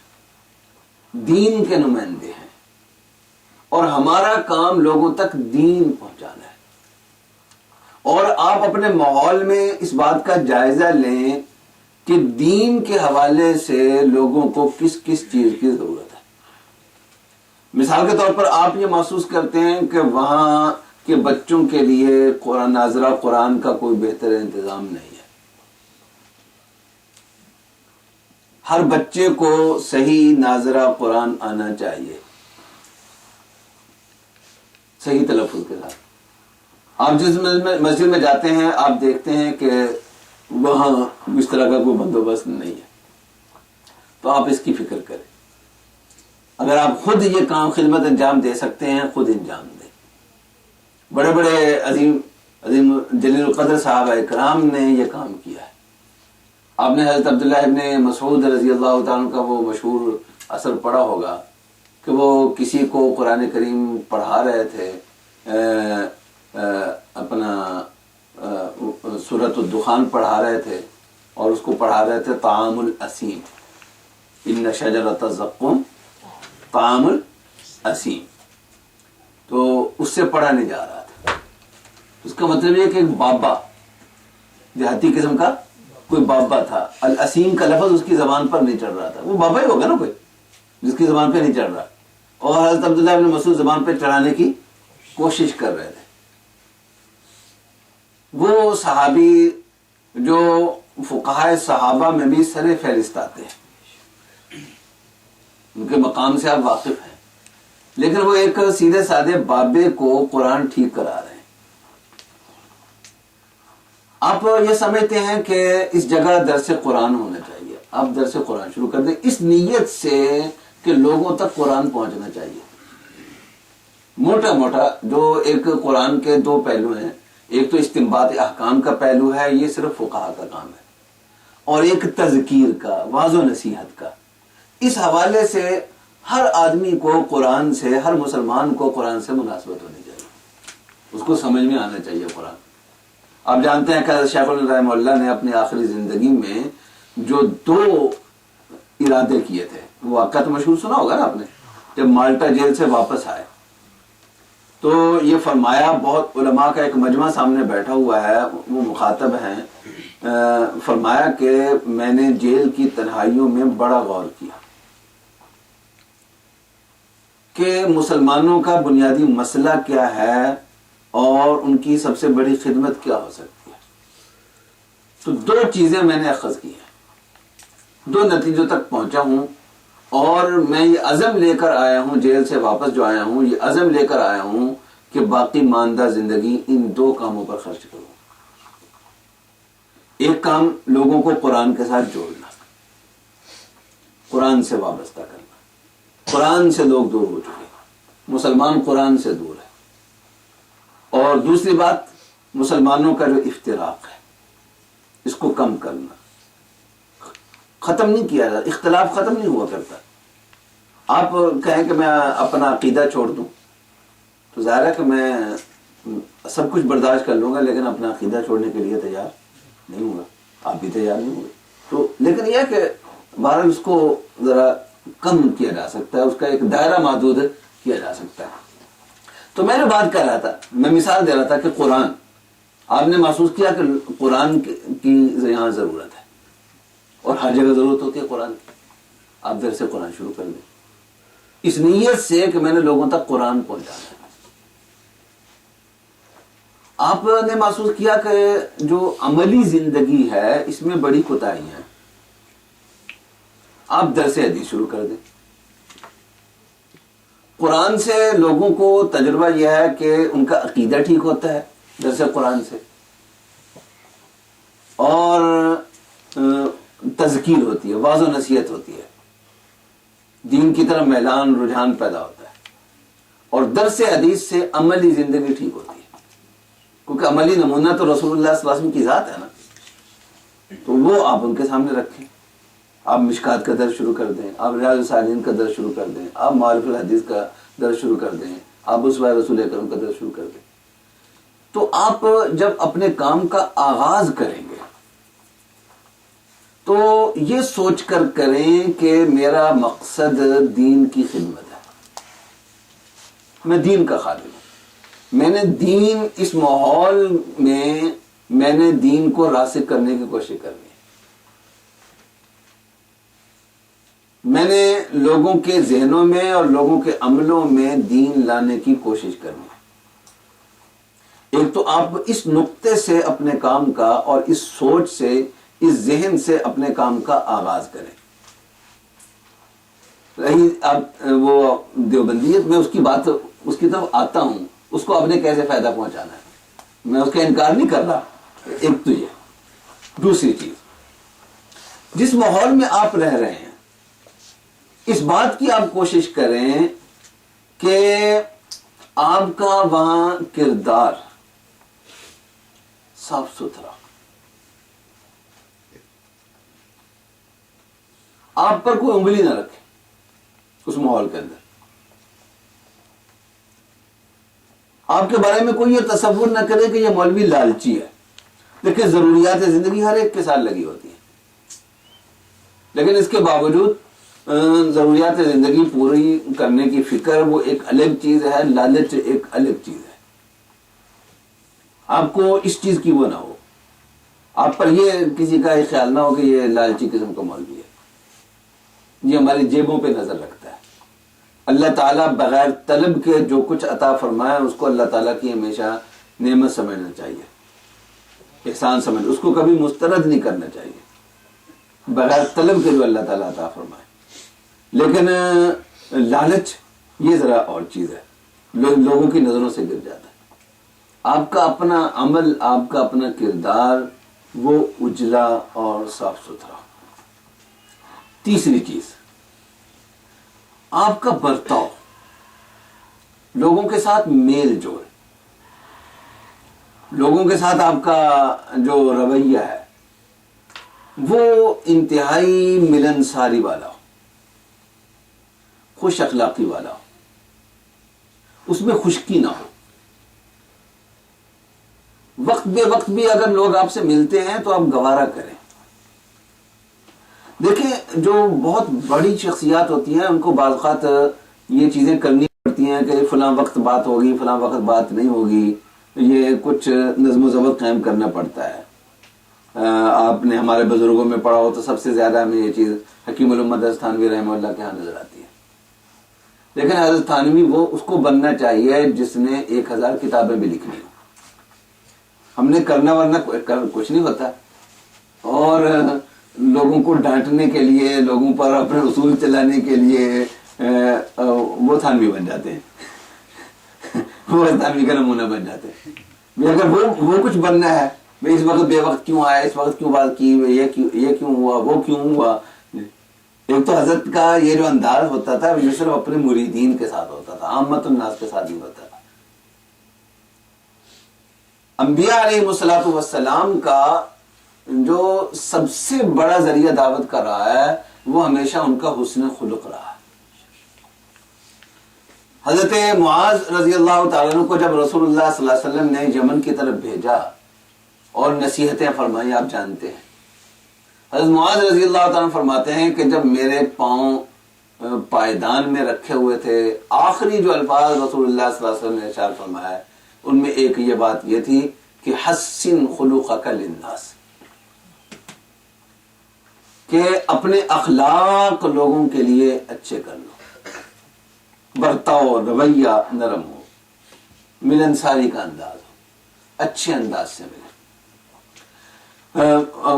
دین کے نمائندے ہیں، اور ہمارا کام لوگوں تک دین پہنچانا ہے۔ اور آپ اپنے ماحول میں اس بات کا جائزہ لیں کہ دین کے حوالے سے لوگوں کو کس کس چیز کی ضرورت ہے۔ مثال کے طور پر آپ یہ محسوس کرتے ہیں کہ وہاں کے بچوں کے لیے قرآن ناظرہ قرآن کا کوئی بہتر انتظام نہیں ہے، ہر بچے کو صحیح ناظرہ قرآن آنا چاہیے، صحیح تلفظ کے ساتھ۔ آپ جس مسجد میں جاتے ہیں آپ دیکھتے ہیں کہ وہاں اس طرح کا کوئی بندوبست نہیں ہے، تو آپ اس کی فکر کریں۔ اگر آپ خود یہ کام خدمت انجام دے سکتے ہیں، خود انجام دیں۔ بڑے بڑے عظیم جلیل القدر صحابہ کرام نے یہ کام کیا ہے۔ آپ نے حضرت عبداللہ ابن مسعود رضی اللہ تعالیٰ عنہ کا وہ مشہور اثر پڑھا ہوگا کہ وہ کسی کو قرآن کریم پڑھا رہے تھے، اپنا سورۃ الدخان پڑھا رہے تھے، اور اس کو پڑھا رہے تھے طعام الاسیم، ان شجرۃ الزقوم طعام الاسیم، تو اس سے پڑھا نہیں جا رہا تھا۔ اس کا مطلب یہ کہ ایک بابا، دیہاتی قسم کا کوئی بابا تھا، الاسیم کا لفظ اس کی زبان پر نہیں چڑھ رہا تھا۔ وہ بابا ہی ہوگا نا کوئی جس کی زبان پہ نہیں چڑھ رہا، اور حضرت عبداللہ ابن مسعود زبان پہ چڑھانے کی کوشش کر رہے تھے۔ وہ صحابی جو فقہائے صحابہ میں بھی سر فہرست آتے ہیں، ان کے مقام سے آپ واقف ہیں، لیکن وہ ایک سیدھے سادے بابے کو قرآن ٹھیک کرا رہے ہیں۔ آپ یہ سمجھتے ہیں کہ اس جگہ درس قرآن ہونا چاہیے، آپ درس قرآن شروع کر دیں اس نیت سے کہ لوگوں تک قرآن پہنچنا چاہیے۔ موٹا موٹا جو ایک قرآن کے دو پہلو ہیں، ایک تو استنباط احکام کا پہلو ہے، یہ صرف فقہا کا کام ہے، اور ایک تذکیر کا، واعظ و نصیحت کا۔ اس حوالے سے ہر آدمی کو قرآن سے، ہر مسلمان کو قرآن سے مناسبت ہونی چاہیے، اس کو سمجھ میں آنا چاہیے قرآن۔ آپ جانتے ہیں کہ شیخ رحمہ اللہ نے اپنی آخری زندگی میں جو دو ارادے کیے تھے، وہ واقعہ تو مشہور سنا ہوگا نا آپ نے، جب مالٹا جیل سے واپس آئے تو یہ فرمایا، بہت علماء کا ایک مجمع سامنے بیٹھا ہوا ہے، وہ مخاطب ہیں فرمایا کہ میں نے جیل کی تنہائیوں میں بڑا غور کیا کہ مسلمانوں کا بنیادی مسئلہ کیا ہے اور ان کی سب سے بڑی خدمت کیا ہو سکتی ہے. تو دو چیزیں میں نے اخذ کی ہیں, دو نتیجوں تک پہنچا ہوں, اور میں یہ عزم لے کر آیا ہوں, جیل سے واپس جو آیا ہوں یہ عزم لے کر آیا ہوں کہ باقی ماندہ زندگی ان دو کاموں پر خرچ کروں. ایک کام لوگوں کو قرآن کے ساتھ جوڑنا, قرآن سے وابستہ کرنا. قرآن سے لوگ دور ہو چکے ہیں, مسلمان قرآن سے دور ہے. اور دوسری بات مسلمانوں کا جو افتراق ہے اس کو کم کرنا. ختم نہیں کیا جاتا, اختلاف ختم نہیں ہوا کرتا. آپ کہیں کہ میں اپنا عقیدہ چھوڑ دوں تو ظاہر ہے کہ میں سب کچھ برداشت کر لوں گا, لیکن اپنا عقیدہ چھوڑنے کے لیے تیار نہیں ہوں گا, آپ بھی تیار نہیں ہوں گے. تو لیکن یہ کہ بہرحال اس کو ذرا کم کیا جا سکتا ہے, اس کا ایک دائرہ محدود کیا جا سکتا ہے. تو میں جو بات کر رہا تھا, میں مثال دے رہا تھا کہ قرآن, آپ نے محسوس کیا کہ قرآن کی یہاں ضرورت ہے اور ہر جگہ ضرورت ہوتی ہے قرآن کی. آپ در سے قرآن شروع کر دیں اس نیت سے کہ میں نے لوگوں تک قرآن پہنچانا ہے. آپ نے محسوس کیا کہ جو عملی زندگی ہے اس میں بڑی کوتاہیاں ہیں. آپ درس حدیث شروع کر دیں. قرآن سے لوگوں کو تجربہ یہ ہے کہ ان کا عقیدہ ٹھیک ہوتا ہے درس قرآن سے, اور تذکیر ہوتی ہے, واعظ و نصیحت ہوتی ہے, دین کی طرف میلان رجحان پیدا ہوتا ہے. اور درس حدیث سے عملی زندگی ٹھیک ہوتی ہے, کیونکہ عملی نمونہ تو رسول اللہ صلی اللہ علیہ وسلم کی ذات ہے نا, تو وہ آپ ان کے سامنے رکھیں. آپ مشکات کا درس شروع کر دیں, آپ ریاض الصالحین کا درس شروع کر دیں, آپ معارف الحدیث کا درس شروع کر دیں, آپ اسوہ رسول اکرم کا درس شروع کر دیں. تو آپ جب اپنے کام کا آغاز کریں گے تو یہ سوچ کر کریں کہ میرا مقصد دین کی خدمت ہے, میں دین کا خادم ہوں, میں نے دین اس ماحول میں نے دین کو راسخ کرنے کی کوشش کرنی ہے, میں نے لوگوں کے ذہنوں میں اور لوگوں کے عملوں میں دین لانے کی کوشش کرنی ہے. ایک تو آپ اس نقطے سے اپنے کام کا اور اس سوچ سے, اس ذہن سے اپنے کام کا آغاز کریں. رہی آپ وہ دیوبندیت, میں اس کی طرف آتا ہوں, اس کو آپ نے کیسے فائدہ پہنچانا ہے, میں اس کا انکار نہیں کر رہا. ایک تو یہ. دوسری چیز, جس ماحول میں آپ رہ رہے ہیں اس بات کی آپ کوشش کریں کہ آپ کا وہاں کردار صاف ستھرا, آپ پر کوئی انگلی نہ رکھے اس ماحول کے اندر. آپ کے بارے میں کوئی یہ تصور نہ کرے کہ یہ مولوی لالچی ہے. دیکھیں ضروریات زندگی ہر ایک کے ساتھ لگی ہوتی ہیں, لیکن اس کے باوجود ضروریات زندگی پوری کرنے کی فکر وہ ایک الگ چیز ہے, لالچ ایک الگ چیز ہے. آپ کو اس چیز کی وہ نہ ہو, آپ پر یہ کسی کا یہ خیال نہ ہو کہ یہ لالچی قسم کا مولوی ہے, یہ ہماری جیبوں پہ نظر رکھتا ہے. اللہ تعالیٰ بغیر طلب کے جو کچھ عطا فرمایا اس کو اللہ تعالیٰ کی ہمیشہ نعمت سمجھنا چاہیے, احسان سمجھ, اس کو کبھی مسترد نہیں کرنا چاہیے بغیر طلب کے جو اللہ تعالیٰ عطا فرمائے. لیکن لالچ یہ ذرا اور چیز ہے, لوگوں کی نظروں سے گر جاتا ہے. آپ کا اپنا عمل, آپ کا اپنا کردار وہ اجلا اور صاف ستھرا. تیسری چیز, آپ کا برتاؤ, لوگوں کے ساتھ میل جول, لوگوں کے ساتھ آپ کا جو رویہ ہے وہ انتہائی ملنساری والا ہو, خوش اخلاقی والا ہو, اس میں خشکی نہ ہو. وقت بے وقت بھی اگر لوگ آپ سے ملتے ہیں تو آپ گوارا کریں. دیکھیں جو بہت بڑی شخصیات ہوتی ہیں ان کو بعض اوقات یہ چیزیں کرنی پڑتی ہیں کہ فلاں وقت بات ہوگی, فلاں وقت بات نہیں ہوگی, یہ کچھ نظم و ضبط قائم کرنا پڑتا ہے. آپ نے ہمارے بزرگوں میں پڑھا ہو تو سب سے زیادہ ہمیں یہ چیز حکیم الامت حضرت تھانوی رحمہ اللہ کے ہاں نظر آتی ہے. لیکن حضرت تھانوی وہ اس کو بننا چاہیے جس نے 1000 کتابیں بھی لکھنی ہو. ہم نے کرنا ورنہ کچھ نہیں ہوتا. اور لوگوں کو ڈانٹنے کے لیے، لوگوں پر اپنے اصول چلانے کے لیے وہ تھانوی بن جاتے ہیں، وہ تھانوی کا نمونہ بن جاتے ہیں. اگر وہ کچھ بننا ہے، بھائی اس وقت بے وقت کیوں آیا، اس وقت کیوں بات کی، یہ کیوں ہوا، وہ کیوں ہوا. ایک تو حضرت کا یہ جو انداز ہوتا تھا یہ صرف اپنے مریدین کے ساتھ ہوتا تھا، عامت الناس کے ساتھ نہیں ہوتا تھا. انبیاء علیہ الصلوۃ والسلام کا جو سب سے بڑا ذریعہ دعوت کا رہا ہے وہ ہمیشہ ان کا حسن خلق رہا ہے. حضرت معاذ رضی اللہ تعالیٰ عنہ کو جب رسول اللہ صلی اللہ علیہ وسلم نے یمن کی طرف بھیجا اور نصیحتیں فرمائی، آپ جانتے ہیں حضرت معاذ رضی اللہ تعالیٰ عنہ فرماتے ہیں کہ جب میرے پاؤں پائیدان میں رکھے ہوئے تھے، آخری جو الفاظ رسول اللہ صلی اللہ علیہ وسلم نے ارشاد فرمایا ان میں ایک یہ بات یہ تھی کہ حسن خلقک للناس، کہ اپنے اخلاق لوگوں کے لیے اچھے کر لو، برتاؤ رویہ نرم ہو، ملنساری کا انداز ہو، اچھے انداز سے ملے.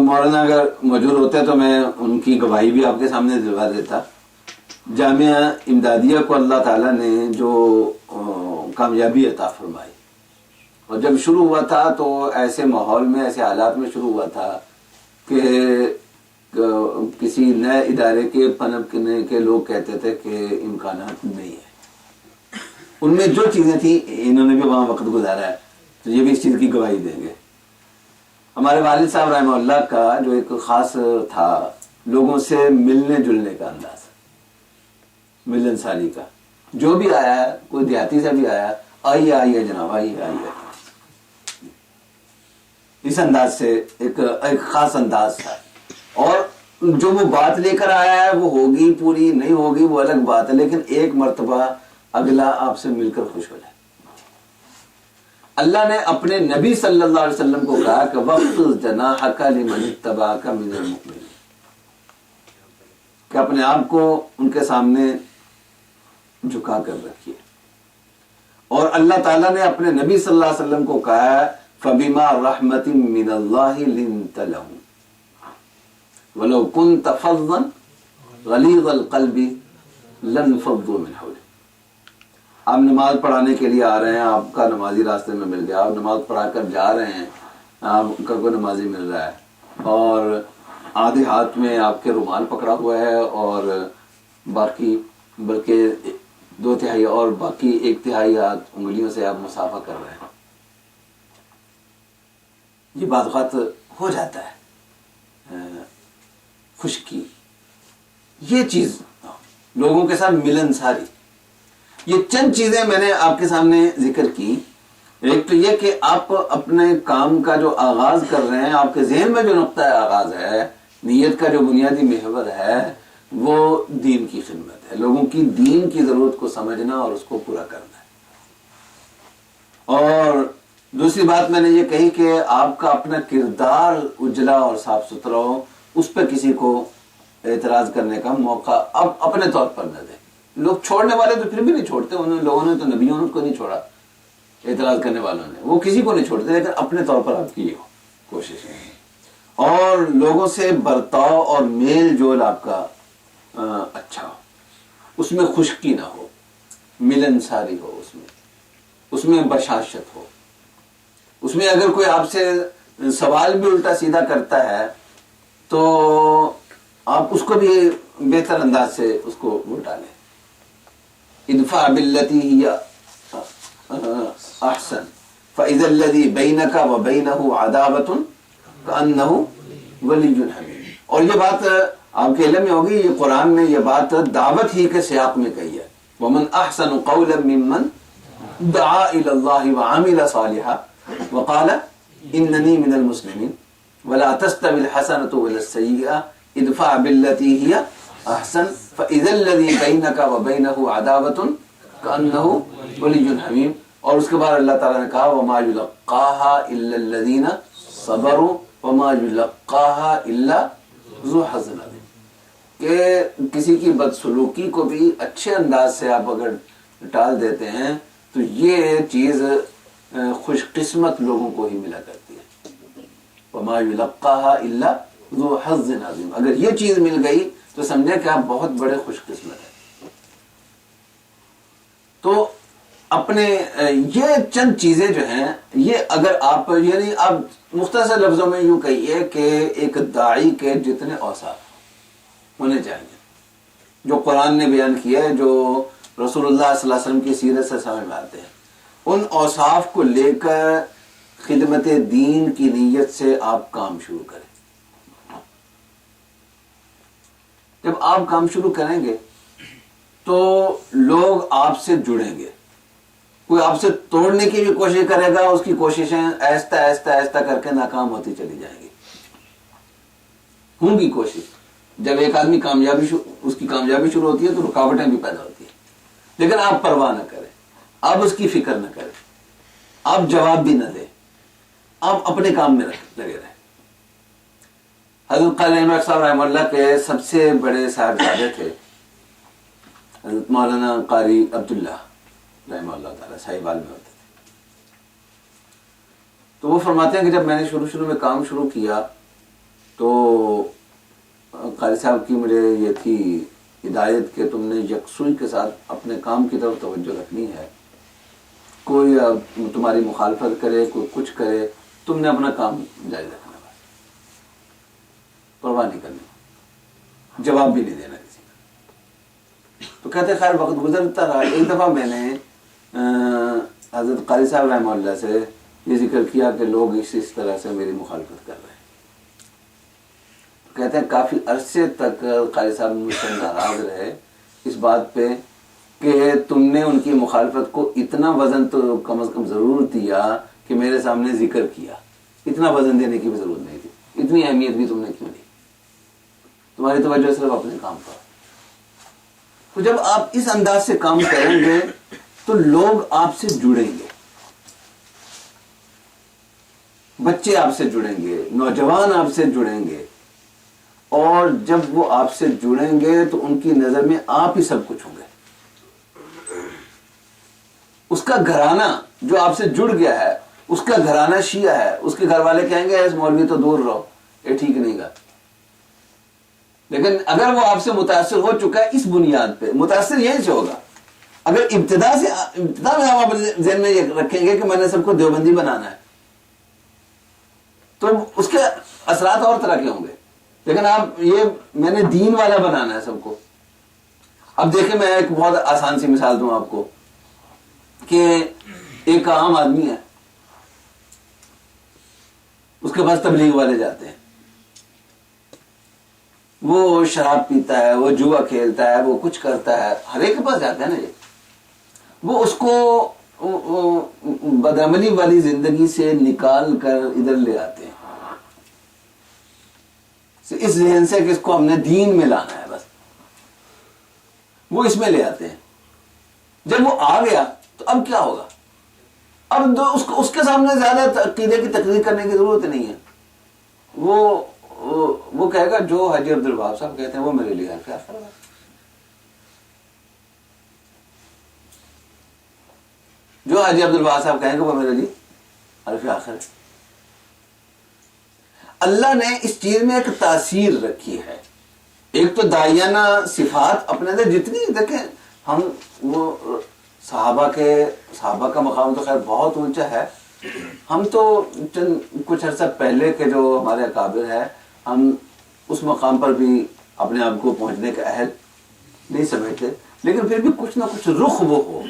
مولانا اگر موجود ہوتے تو میں ان کی گواہی بھی آپ کے سامنے دلوا دیتا. جامعہ امدادیہ کو اللہ تعالیٰ نے جو کامیابی عطا فرمائی، اور جب شروع ہوا تھا تو ایسے ماحول میں، ایسے حالات میں شروع ہوا تھا کہ کسی نئے ادارے کے پنپنے کے لوگ کہتے تھے کہ امکانات نہیں ہے. ان میں جو چیزیں تھیں انہوں نے بھی وہاں وقت گزارا ہے تو یہ بھی اس چیز کی گواہی دیں گے. ہمارے والد صاحب رحمہ اللہ کا جو ایک خاص تھا لوگوں سے ملنے جلنے کا انداز، ملنساری کا. جو بھی آیا ہے، کوئی دیہاتی سے بھی آیا، آئیے آئیے جناب، آئیے آئیے، اس انداز سے ایک خاص انداز تھا. اور جو وہ بات لے کر آیا ہے وہ ہوگی پوری، نہیں ہوگی وہ الگ بات ہے، لیکن ایک مرتبہ اگلا آپ سے مل کر خوش ہو جائے. اللہ نے اپنے نبی صلی اللہ علیہ وسلم کو کہا کہ وَخْفِضْ جَنَاحَكَ لِمَنِ اتَّبَعَكَ مِنَ الْمُؤْمِنِينَ، کہ اپنے آپ کو ان کے سامنے جھکا کر رکھیے. اور اللہ تعالیٰ نے اپنے نبی صلی اللہ علیہ وسلم کو کہا فَبِمَا رَحْمَةٍ مِّنَ اللَّهِ لِنْتَ لَهُمْ وَلَوْ كُنْتَ فَظًّا غَلِيظَ الْقَلْبِ لَانفَضُّوا مِنْ حَوْلِكَ. آپ نماز پڑھانے کے لیے آ رہے ہیں، آپ کا نمازی راستے میں مل گیا، آپ نماز پڑھا کر جا رہے ہیں، آپ کا کوئی نمازی مل رہا ہے اور آدھے ہاتھ میں آپ کے رومال پکڑا ہوا ہے اور باقی بلکہ 2/3 اور باقی 1/3 ہاتھ انگلیوں سے آپ مسافہ کر رہے ہیں. یہ بعض اوقات ہو جاتا ہے، خشکی، یہ چیز لوگوں کے ساتھ ملنساری. یہ چند چیزیں میں نے آپ کے سامنے ذکر کی. ایک تو یہ کہ آپ اپنے کام کا جو آغاز کر رہے ہیں، آپ کے ذہن میں جو نقطہ آغاز ہے، نیت کا جو بنیادی محور ہے وہ دین کی خدمت ہے، لوگوں کی دین کی ضرورت کو سمجھنا اور اس کو پورا کرنا ہے. اور دوسری بات میں نے یہ کہی کہ آپ کا اپنا کردار اجلا اور صاف ستھرا ہو، اس پہ کسی کو اعتراض کرنے کا موقع اب اپنے طور پر نہ دیں. لوگ چھوڑنے والے تو پھر بھی نہیں چھوڑتے، انہوں لوگوں نے تو نبیوں کو نہیں چھوڑا، اعتراض کرنے والوں نے وہ کسی کو نہیں چھوڑتے، لیکن اپنے طور پر آپ کی یہ کوشش ہے. اور لوگوں سے برتاؤ اور میل جول آپ کا اچھا ہو، اس میں خشکی نہ ہو، ملنساری ہو، اس میں بشاشت ہو. اس میں اگر کوئی آپ سے سوال بھی الٹا سیدھا کرتا ہے تو آپ اس کو بھی بہتر انداز سے اس کو الٹا لیں. ادفع باللتی ہی احسن فاذا الذی بینک وبینہ عداوۃ کأنہ ولی حمیم. اور یہ بات آپ کے علم میں ہوگی، یہ قرآن نے یہ بات دعوت ہی کے سیاق میں کہی ہے. ومن احسن قولا ممن دعا الی اللہ وعمل صالحا وقال اننی من المسلمین ولا تستوی الحسنۃ ولا السیئۃ ادفع باللتی ہی احسن فاذا الذی بینک وبینہ عداوۃ کأنہ ولی حمیم. اور اس کے بعد اللہ تعالیٰ نے کہا وما یلقاها الا الذین صبروا وما یلقاها الا ذو حظ عظیم، کہ کسی کی بدسلوکی کو بھی اچھے انداز سے آپ اگر ٹال دیتے ہیں تو یہ چیز خوش قسمت لوگوں کو ہی ملا کرتی ہے. وما یلقاها الا ذو حظ عظیم، اگر یہ چیز مل گئی تو سمجھیں کہ آپ بہت بڑے خوش قسمت ہیں. تو اپنے یہ چند چیزیں جو ہیں یہ اگر آپ یعنی آپ مختصر لفظوں میں یوں کہیے کہ ایک داعی کے جتنے اوصاف ہونے چاہیے جو قرآن نے بیان کیا ہے، جو رسول اللہ صلی اللہ علیہ وسلم کی سیرت سے سمجھ میں آتے ہیں، ان اوصاف کو لے کر خدمت دین کی نیت سے آپ کام شروع کریں. جب آپ کام شروع کریں گے تو لوگ آپ سے جڑیں گے. کوئی آپ سے توڑنے کی بھی کوشش کرے گا، اس کی کوششیں آہستہ آہستہ آہستہ کر کے ناکام ہوتی چلی جائیں گی. ہوں گی کوشش. جب ایک آدمی اس کی کامیابی شروع ہوتی ہے تو رکاوٹیں بھی پیدا ہوتی ہیں، لیکن آپ پرواہ نہ کریں، آپ اس کی فکر نہ کریں، آپ جواب بھی نہ دیں، آپ اپنے کام میں لگے رہیں. حضرت قاری احمد صاحب رحمہ اللہ کے سب سے بڑے صاحبزادے تھے حضرت مولانا قاری عبداللہ رحمہ اللہ تعالیٰ، ساہیوال میں ہوتے تھے. تو وہ فرماتے ہیں کہ جب میں نے شروع میں کام شروع کیا تو قاری صاحب کی مجھے یہ تھی ہدایت کہ تم نے یکسوئی کے ساتھ اپنے کام کی طرف توجہ رکھنی ہے. کوئی تمہاری مخالفت کرے، کوئی کچھ کرے، تم نے اپنا کام جاری رکھنا، پرواہ نہیں کرنی، جواب بھی نہیں دینا کسی کا. تو کہتے خیر وقت گزرتا رہا. ایک دفعہ میں نے حضرت قاری صاحب رحمہ اللہ سے یہ ذکر کیا کہ لوگ اس طرح سے میری مخالفت کر رہے ہیں. کہتے ہیں کافی عرصے تک قاری صاحب مجھ سے ناراض رہے اس بات پہ کہ تم نے ان کی مخالفت کو اتنا وزن تو کم از کم ضرور دیا کہ میرے سامنے ذکر کیا. اتنا وزن دینے کی بھی ضرورت نہیں تھی، اتنی اہمیت بھی تم نے کیوں دی، تمہاری توجہ صرف اپنے کام پر. تو جب آپ اس انداز سے کام کریں گے تو لوگ آپ سے جڑیں گے، بچے آپ سے جڑیں گے، نوجوان آپ سے جڑیں گے، اور جب وہ آپ سے جڑیں گے تو ان کی نظر میں آپ ہی سب کچھ ہوں گے. اس کا گھرانہ جو آپ سے جڑ گیا ہے، اس کا گھرانہ شیعہ ہے، اس کے گھر والے کہیں گے اس مولوی تو دور رہو، یہ ٹھیک نہیں گا. لیکن اگر وہ آپ سے متاثر ہو چکا ہے اس بنیاد پہ، متاثر یہیں سے ہوگا. اگر ابتدا میں ہم اپنے ذہن میں یہ رکھیں گے کہ میں نے سب کو دیوبندی بنانا ہے تو اس کے اثرات اور طرح کے ہوں گے. لیکن آپ یہ میں نے دین والا بنانا ہے سب کو. اب دیکھیں میں ایک بہت آسان سی مثال دوں آپ کو کہ ایک عام آدمی ہے، اس کے پاس تبلیغ والے جاتے ہیں، وہ شراب پیتا ہے، وہ جوا کھیلتا ہے، وہ کچھ کرتا ہے، ہر ایک کے پاس جاتا ہے نا. وہ اس کو بدعملی والی زندگی سے نکال کر ادھر لے آتے ہیں اس ذہن سے کہ اس کو ہم نے دین میں لانا ہے، بس وہ اس میں لے آتے ہیں. جب وہ آ گیا تو اب کیا ہوگا؟ اب اس کے سامنے زیادہ عقیدے کی تقریر کرنے کی ضرورت نہیں ہے. وہ کہے گا جو حاجی عبدالوہاب صاحب کہتے ہیں وہ میرے لیے حرف آخر ہے. جو حاجی عبدالوہاب صاحب کہیں گے وہ میرے لیے حرف آخر ہے. اللہ نے اس چیز میں ایک تاثیر رکھی ہے. ایک تو داعیانہ صفات اپنے اندر جتنی دیکھیں ہم وہ صحابہ کا مقام تو خیر بہت اونچا ہے. ہم تو کچھ عرصہ پہلے کے جو ہمارے اکابر ہیں ہم اس مقام پر بھی اپنے آپ کو پہنچنے کا اہل نہیں سمجھتے، لیکن پھر بھی کچھ نہ کچھ رخ وہ ہو،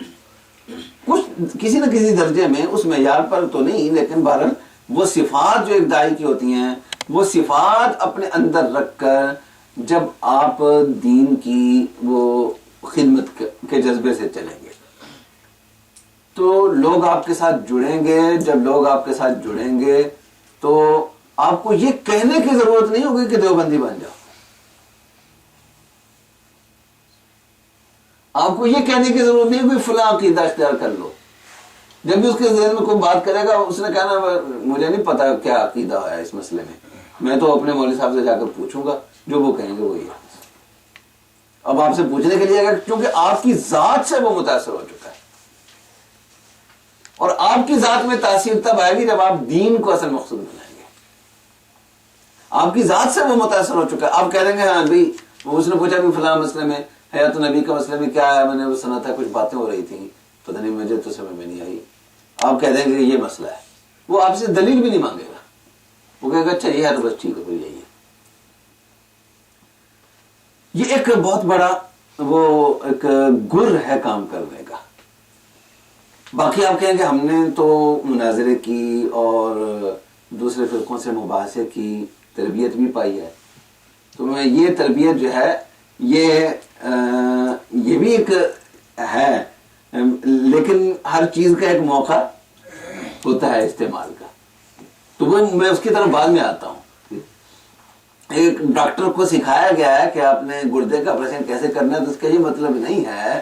کچھ کسی نہ کسی درجے میں اس معیار پر تو نہیں، لیکن بہرحال وہ صفات جو ایک داعی کی ہوتی ہیں وہ صفات اپنے اندر رکھ کر جب آپ دین کی وہ خدمت کے جذبے سے چلیں گے تو لوگ آپ کے ساتھ جڑیں گے. جب لوگ آپ کے ساتھ جڑیں گے تو آپ کو یہ کہنے کی ضرورت نہیں ہوگی کہ دیوبندی بن جاؤ. آپ کو یہ کہنے کی ضرورت نہیں ہوگی فلاں عقیدہ اختیار کر لو. جب بھی اس کے ذہن میں کوئی بات کرے گا اس نے کہنا مجھے نہیں پتا کیا عقیدہ ہے اس مسئلے میں تو اپنے مولوی صاحب سے جا کر پوچھوں گا، جو وہ کہیں گے وہی ہے۔ اب آپ سے پوچھنے کے لیے آگا کیونکہ آپ کی ذات سے وہ متاثر ہو چکا ہے، اور آپ کی ذات میں تاثیر تب آئے گی جب آپ دین کو اصل مقصود بنائیں گے۔ آپ کی ذات سے وہ متاثر ہو چکا ہے، آپ کہہ رہے ہیں ہاں بھائی اس نے پوچھا کہ فلاں مسئلے میں حیات نبی کا مسئلے میں کیا ہے، میں نے وہ سنا تھا کچھ باتیں ہو رہی تھیں، پتہ نہیں مجھے تو سمجھ میں نہیں آئی، آپ کہہ دیں گے یہ مسئلہ ہے، وہ آپ سے دلیل بھی نہیں مانگے گا، وہ کہے گا اچھا یہ ہے تو بس ٹھیک ہے پھر یہی ہے۔ یہ ایک بہت بڑا وہ ایک گر ہے کام کرنے کا۔ باقی آپ کہیں کہ ہم نے تو مناظرے کی اور دوسرے فرقوں سے مباحثے کی تربیت بھی پائی ہے، تو میں یہ تربیت جو ہے یہ بھی ایک ہے، لیکن ہر چیز کا ایک موقع ہوتا ہے استعمال کا، تو وہ میں اس کی طرف بعد میں آتا ہوں۔ ایک ڈاکٹر کو سکھایا گیا ہے کہ آپ نے گردے کا آپریشن کیسے کرنا ہے، تو اس کا یہ مطلب نہیں ہے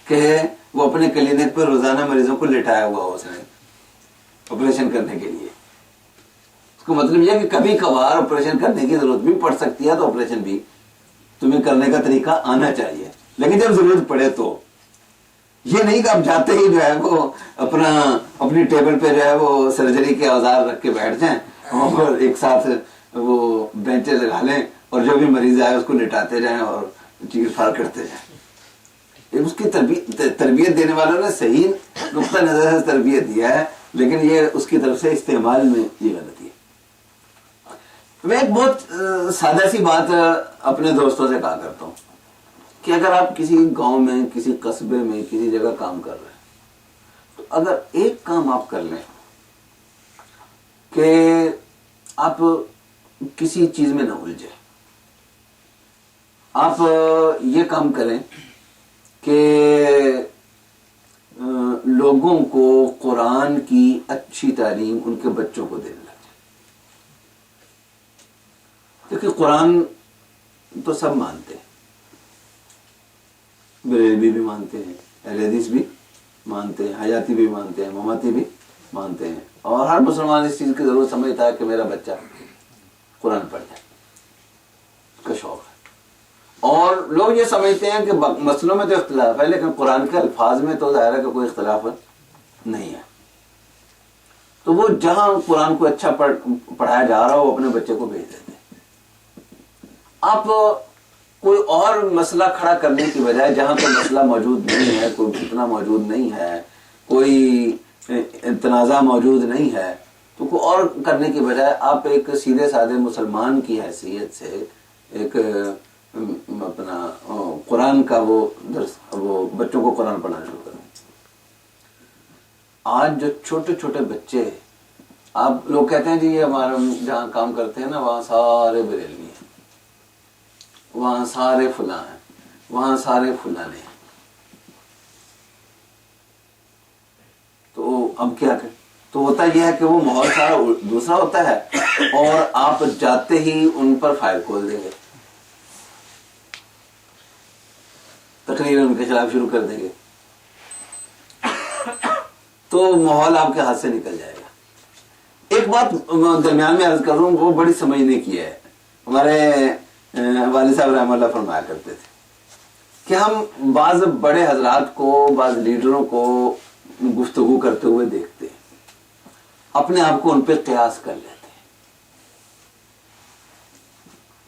کہ وہ اپنے کلینک پر روزانہ مریضوں کو لٹایا ہوا ہو اس نے آپریشن کرنے کے لیے۔ اس کا مطلب یہ ہے کہ کبھی کبھار آپریشن کرنے کی ضرورت بھی پڑ سکتی ہے، تو آپریشن بھی تمہیں کرنے کا طریقہ آنا چاہیے، لیکن جب ضرورت پڑے تو یہ نہیں کہ آپ جاتے ہی جو ہے وہ اپنی ٹیبل پہ جو ہے وہ سرجری کے اوزار رکھ کے بیٹھ جائیں اور ایک ساتھ وہ بینچیں لگا لیں اور جو بھی مریض آئے اس کو لٹاتے جائیں اور چیر پھاڑ کرتے جائیں۔ اس کی تربیت دینے والوں نے صحیح نقطہ نظر سے تربیت دیا ہے، لیکن یہ اس کی طرف سے استعمال میں یہ غلطی ہے۔ میں ایک بہت سادہ سی بات اپنے دوستوں سے کہا کرتا ہوں کہ اگر آپ کسی گاؤں میں، کسی قصبے میں، کسی جگہ کام کر رہے ہیں، تو اگر ایک کام آپ کر لیں کہ آپ کسی چیز میں نہ الجھے، آپ یہ کام کریں کہ لوگوں کو قرآن کی اچھی تعلیم ان کے بچوں کو دینے لگے۔ کیونکہ قرآن تو سب مانتے ہیں، بریلوی بھی مانتے ہیں، اہل حدیث بھی مانتے ہیں، حیاتی بھی مانتے ہیں، مماتی بھی مانتے ہیں، اور ہر مسلمان اس چیز کی ضرورت سمجھتا ہے کہ میرا بچہ قرآن پڑھ جائے، اس کا شوق ہے۔ اور لوگ یہ سمجھتے ہیں کہ مسئلوں میں تو اختلاف ہے، لیکن قرآن کے الفاظ میں تو ظاہر ہے کہ کوئی اختلاف نہیں ہے، تو وہ جہاں قرآن کو اچھا پڑھایا جا رہا ہو وہ اپنے بچے کو بھیج دیتے ہیں۔ آپ کوئی اور مسئلہ کھڑا کرنے کی بجائے جہاں کوئی مسئلہ موجود نہیں ہے، کوئی فتنہ موجود نہیں ہے، کوئی تنازع موجود نہیں ہے، تو کوئی اور کرنے کی بجائے آپ ایک سیدھے سادے مسلمان کی حیثیت سے ایک اپنا قرآن کا وہ درس، وہ بچوں کو قرآن پڑھانا شروع کریں۔ آج جو چھوٹے چھوٹے بچے، آپ لوگ کہتے ہیں جی یہ ہمارا جہاں کام کرتے ہیں نا وہاں سارے بریلوی ہیں، وہاں سارے فلاں ہیں، وہاں سارے فلانے ہیں، تو اب کیا کریں؟ تو ہوتا یہ ہے کہ وہ ماحول سارا دوسرا ہوتا ہے، اور آپ جاتے ہی ان پر فائل کھول دیں گے، تقریر ان کے خلاف شروع کر دیں گے، تو ماحول آپ کے ہاتھ سے نکل جائے گا۔ ایک بات درمیان میں عرض کر رہا ہوں، وہ بڑی سمجھنے کی ہے۔ ہمارے والد صاحب رحمہ اللہ فرمایا کرتے تھے کہ ہم بعض بڑے حضرات کو، بعض لیڈروں کو گفتگو کرتے ہوئے دیکھتے ہیں، اپنے آپ کو ان پہ قیاس کر لیتے ہیں۔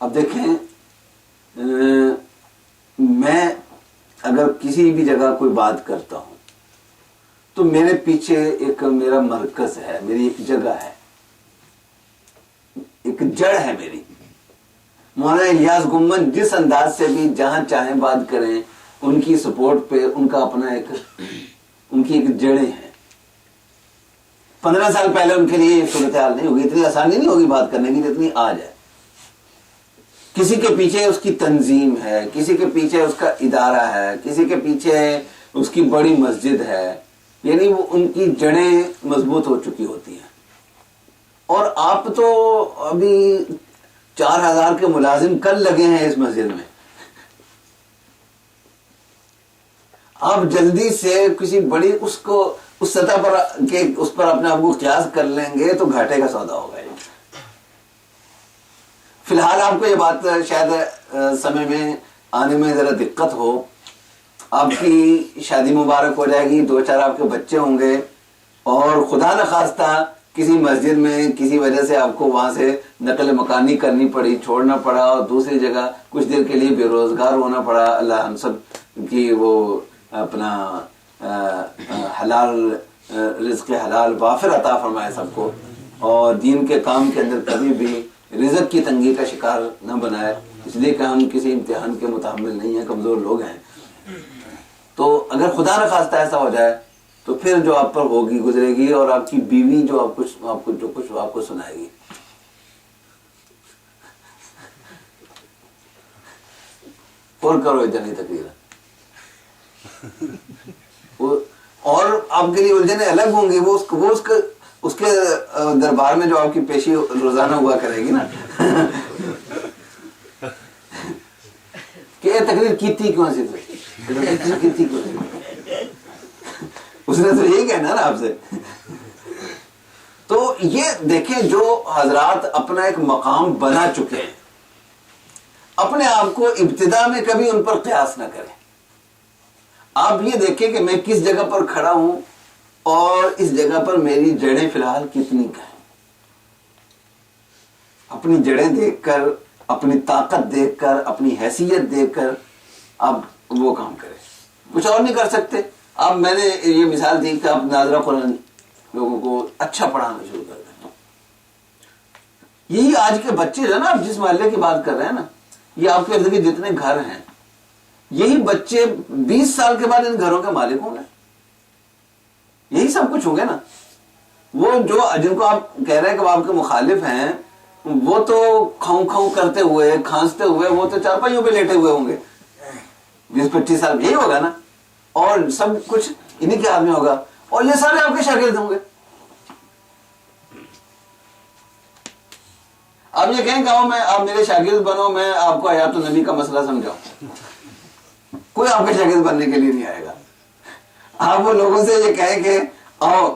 اب دیکھیں، میں اگر کسی بھی جگہ کوئی بات کرتا ہوں تو میرے پیچھے ایک میرا مرکز ہے، میری ایک جگہ ہے، ایک جڑ ہے میری۔ مولانا الیاس گنبد جس انداز سے بھی جہاں چاہیں بات کریں، ان کی سپورٹ پہ ان کا اپنا ان کی ایک جڑیں ہیں۔ 15 سال پہلے ان کے لیے یہ صورتحال نہیں ہوگی، اتنی آسانی نہیں ہوگی بات کرنے کی جتنی آج ہے۔ کسی کے پیچھے اس کی تنظیم ہے، کسی کے پیچھے اس کا ادارہ ہے، کسی کے پیچھے اس کی بڑی مسجد ہے، یعنی وہ ان کی جڑیں مضبوط ہو چکی ہوتی ہیں۔ اور آپ تو ابھی 4000 کے ملازم کل لگے ہیں اس مسجد میں، آپ جلدی سے کسی بڑی اس کو اس سطح پر کہ اس پر اپنے آپ کو قیاس کر لیں گے تو گھاٹے کا سودا ہوگا. فی الحال آپ کو یہ بات شاید سمے میں آنے میں ذرا دقت ہو. آپ کی شادی مبارک ہو جائے گی, 2-4 آپ کے بچے ہوں گے, اور خدا نخواستہ کسی مسجد میں کسی وجہ سے آپ کو وہاں سے نقل مکانی کرنی پڑی, چھوڑنا پڑا, اور دوسری جگہ کچھ دیر کے لیے بے روزگار ہونا پڑا. اللہ ہم سب کی وہ اپنا حلال رزق حلال وافر عطا فرمائے سب کو, اور دین کے کام کے اندر کبھی بھی رزق کی تنگی کا شکار نہ بنائے, اس لیے کہ ہم کسی امتحان کے متحمل نہیں ہیں, کمزور لوگ ہیں. تو اگر خدا نہ خواستہ ایسا ہو جائے تو پھر جو آپ پر ہوگی گزرے گی, اور آپ کی بیوی جو آپ کو سنائے گی. اور کرو جنی تقریر, اور آپ کے لیے الجھنیں الگ ہوں گی. وہ اس کے دربار میں جو آپ کی پیشی روزانہ ہوا کرے گی نا کہ یہ تقریر کی تھی کیوں سی اس نے تو یہی کہنا نا آپ سے. تو یہ دیکھیں جو حضرات اپنا ایک مقام بنا چکے ہیں, اپنے آپ کو ابتدا میں کبھی ان پر قیاس نہ کریں. آپ یہ دیکھیں کہ میں کس جگہ پر کھڑا ہوں اور اس جگہ پر میری جڑیں فی الحال کتنی کا ہیں. اپنی جڑیں دیکھ کر, اپنی طاقت دیکھ کر, اپنی حیثیت دیکھ کر آپ وہ کام کریں. کچھ اور نہیں کر سکتے آپ. میں نے یہ مثال دی کہ آپ ناظرہ قرآن لوگوں کو اچھا پڑھانا شروع کر دیں. یہی آج کے بچے جو ہے نا, آپ جس محلے کی بات کر رہے ہیں نا, یہ آپ کے ارد گرد جتنے گھر ہیں, یہی بچے 20 سال کے بعد ان گھروں کے مالک ہوں گے. یہی سب کچھ ہوں گے نا. وہ جو جن کو آپ کہہ رہے ہیں کہ وہ آپ کے مخالف ہیں, وہ تو کھاؤں کھاؤں کرتے ہوئے, کھانستے ہوئے, وہ تو چارپائیوں پہ لیٹے ہوئے ہوں گے 20-25 سال. یہی ہوگا نا, اور سب کچھ انہی کے ہاتھ میں ہوگا, اور یہ سارے آپ کے شاگرد ہوں گے. آپ یہ کہیں کہ میں آپ میرے شاگرد بنو, میں آپ کو حیات النبی کا مسئلہ سمجھاؤں, کوئی آپ کے شاگرد بننے کے لیے نہیں آئے گا. آپ وہ لوگوں سے یہ کہیں کہ آؤ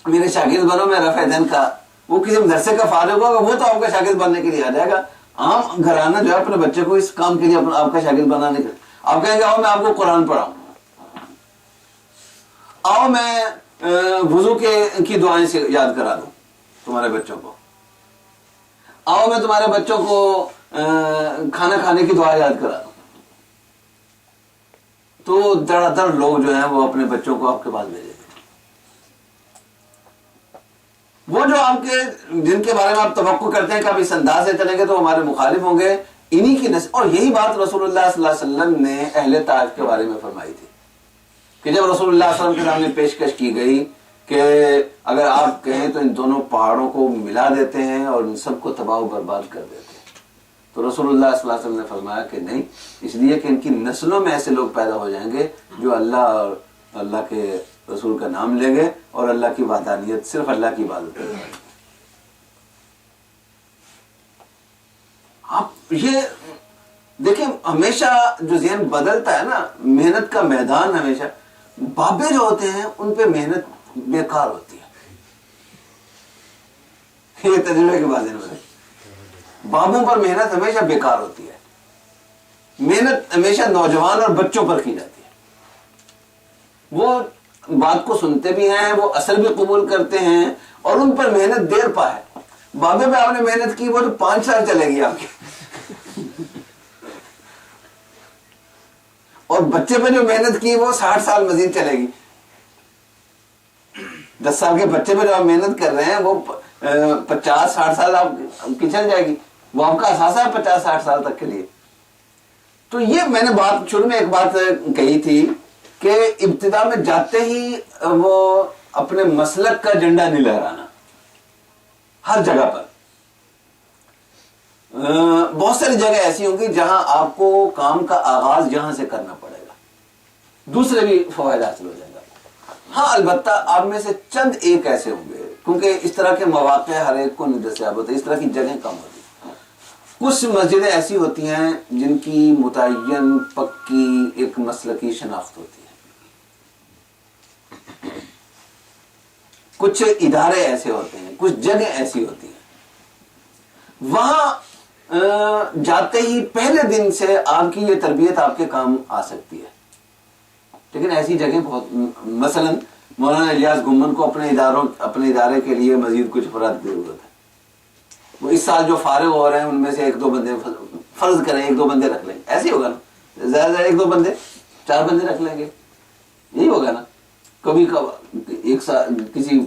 میرے شاگرد بنو, میں رفع دین کا وہ کسی مدرسے کا فارغ ہوگا, وہ تو آپ کا شاگرد بننے کے لیے آ جائے گا. عام گھرانہ جو ہے اپنے بچے کو اس کام کے لیے آپ کا شاگرد بنانے کے, آپ کہیں گے آؤ میں آپ کو قرآن پڑھاؤں, آؤ میں وضو کی دعائیں سے یاد کرا دوں تمہارے بچوں کو, آؤ میں تمہارے بچوں کو کھانا کھانے کی دعا یاد کرا دوں. تو دڑ دڑ لوگ جو ہیں وہ اپنے بچوں کو آپ کے پاس بھیجیں گے. وہ جو آپ کے جن کے بارے میں آپ توقع کرتے ہیں کہ آپ اس انداز سے چلیں گے تو ہمارے مخالف ہوں گے, انہی کی نسل. اور یہی بات رسول اللہ صلی اللہ علیہ وسلم نے اہل طائف کے بارے میں فرمائی تھی کہ جب رسول اللہ صلی اللہ علیہ وسلم کے سامنے پیشکش کی گئی کہ اگر آپ کہیں تو ان دونوں پہاڑوں کو ملا دیتے ہیں اور ان سب کو تباہ و برباد کر دیتے ہیں, تو رسول اللہ صلی اللہ علیہ وسلم نے فرمایا کہ نہیں, اس لیے کہ ان کی نسلوں میں ایسے لوگ پیدا ہو جائیں گے جو اللہ اور اللہ کے رسول کا نام لیں گے اور اللہ کی وحدانیت, صرف اللہ کی عبادت کریں گے. آپ یہ دیکھیں, ہمیشہ جو ذہن بدلتا ہے نا, محنت کا میدان ہمیشہ, بابے جو ہوتے ہیں ان پہ محنت بیکار ہوتی ہے. یہ تجربے کے بعد بابوں پر محنت ہمیشہ بیکار ہوتی ہے. محنت ہمیشہ نوجوان اور بچوں پر کی جاتی ہے. وہ بات کو سنتے بھی ہیں, وہ اثر بھی قبول کرتے ہیں, اور ان پر محنت دیر پا ہے. بابے پہ آپ نے محنت کی, وہ تو 5 سال چلے گی آپ کی, اور بچے پہ جو محنت کی وہ 60 سال مزید چلے گی. 10 سال کے بچے پہ جو آپ محنت کر رہے ہیں وہ 50-60 سال آپ کی چل جائے گی. وہ آپ کا اثاثہ ہے 50-60 سال تک کے لیے. تو یہ میں نے بات شروع میں ایک بات کہی تھی کہ ابتدا میں جاتے ہی وہ اپنے مسلک کا جھنڈا نہیں لہرانا ہر جگہ پر. بہت ساری جگہ ایسی ہوں گی جہاں آپ کو کام کا آغاز یہاں سے کرنا پڑے گا, دوسرے بھی فوائد حاصل ہو جائیں گا. ہاں البتہ آپ میں سے چند ایک ایسے ہوں گے, کیونکہ اس طرح کے مواقع ہر ایک کو نہیں دستیاب ہوتے, اس طرح کی جگہیں کم ہوتی. کچھ مسجدیں ایسی ہوتی ہیں جن کی متعین پکی ایک مسلکی شناخت ہوتی ہے. کچھ ادارے ایسے ہوتے ہیں، کچھ جگہ ایسی ہوتی ہیں، وہاں جاتے ہی پہلے دن سے آپ کی یہ تربیت آپ کے کام آ سکتی ہے. لیکن ایسی جگہ بہت، مثلا مولانا الیاس گمن کو اپنے ادارے کے لیے مزید کچھ افراد کی ضرورت ہے. وہ اس سال جو فارغ ہو رہے ہیں ان میں سے 1-2 بندے فرض کریں 1-2 بندے رکھ لیں گے، ایسے ہی ہوگا نا، زیادہ 1-2 بندے 4 بندے رکھ لیں گے، یہی ہوگا نا. کبھی ایک سال کسی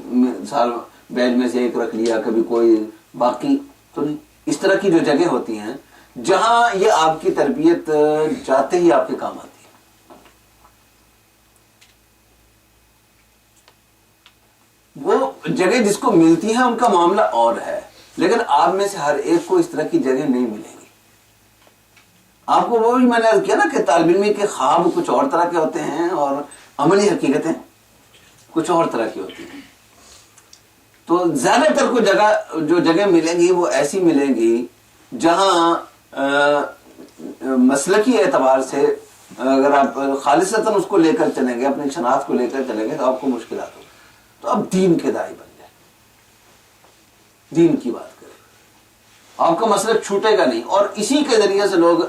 سال بیچ میں سے ایک رکھ لیا، کبھی کوئی، باقی تو نہیں. اس طرح کی جو جگہ ہوتی ہیں جہاں یہ آپ کی تربیت جاتے ہی آپ کے کام آتی ہے. وہ جگہ جس کو ملتی ہے ان کا معاملہ اور ہے، لیکن آپ میں سے ہر ایک کو اس طرح کی جگہ نہیں ملے گی. آپ کو وہ بھی میں نے عرض کیا نا کہ طالب علم کے خواب کچھ اور طرح کے ہوتے ہیں اور عملی حقیقتیں کچھ اور طرح کی ہوتی ہیں. تو زیادہ تر کو جو جگہ ملیں گی وہ ایسی ملیں گی جہاں مسلکی اعتبار سے اگر آپ خالصتاً اس کو لے کر چلیں گے، اپنی شناخت کو لے کر چلیں گے تو آپ کو مشکلات ہوگی. تو اب دین کے داعی بن جائے، دین کی بات کریں، آپ کا مسلک چھوٹے گا نہیں. اور اسی کے ذریعے سے لوگ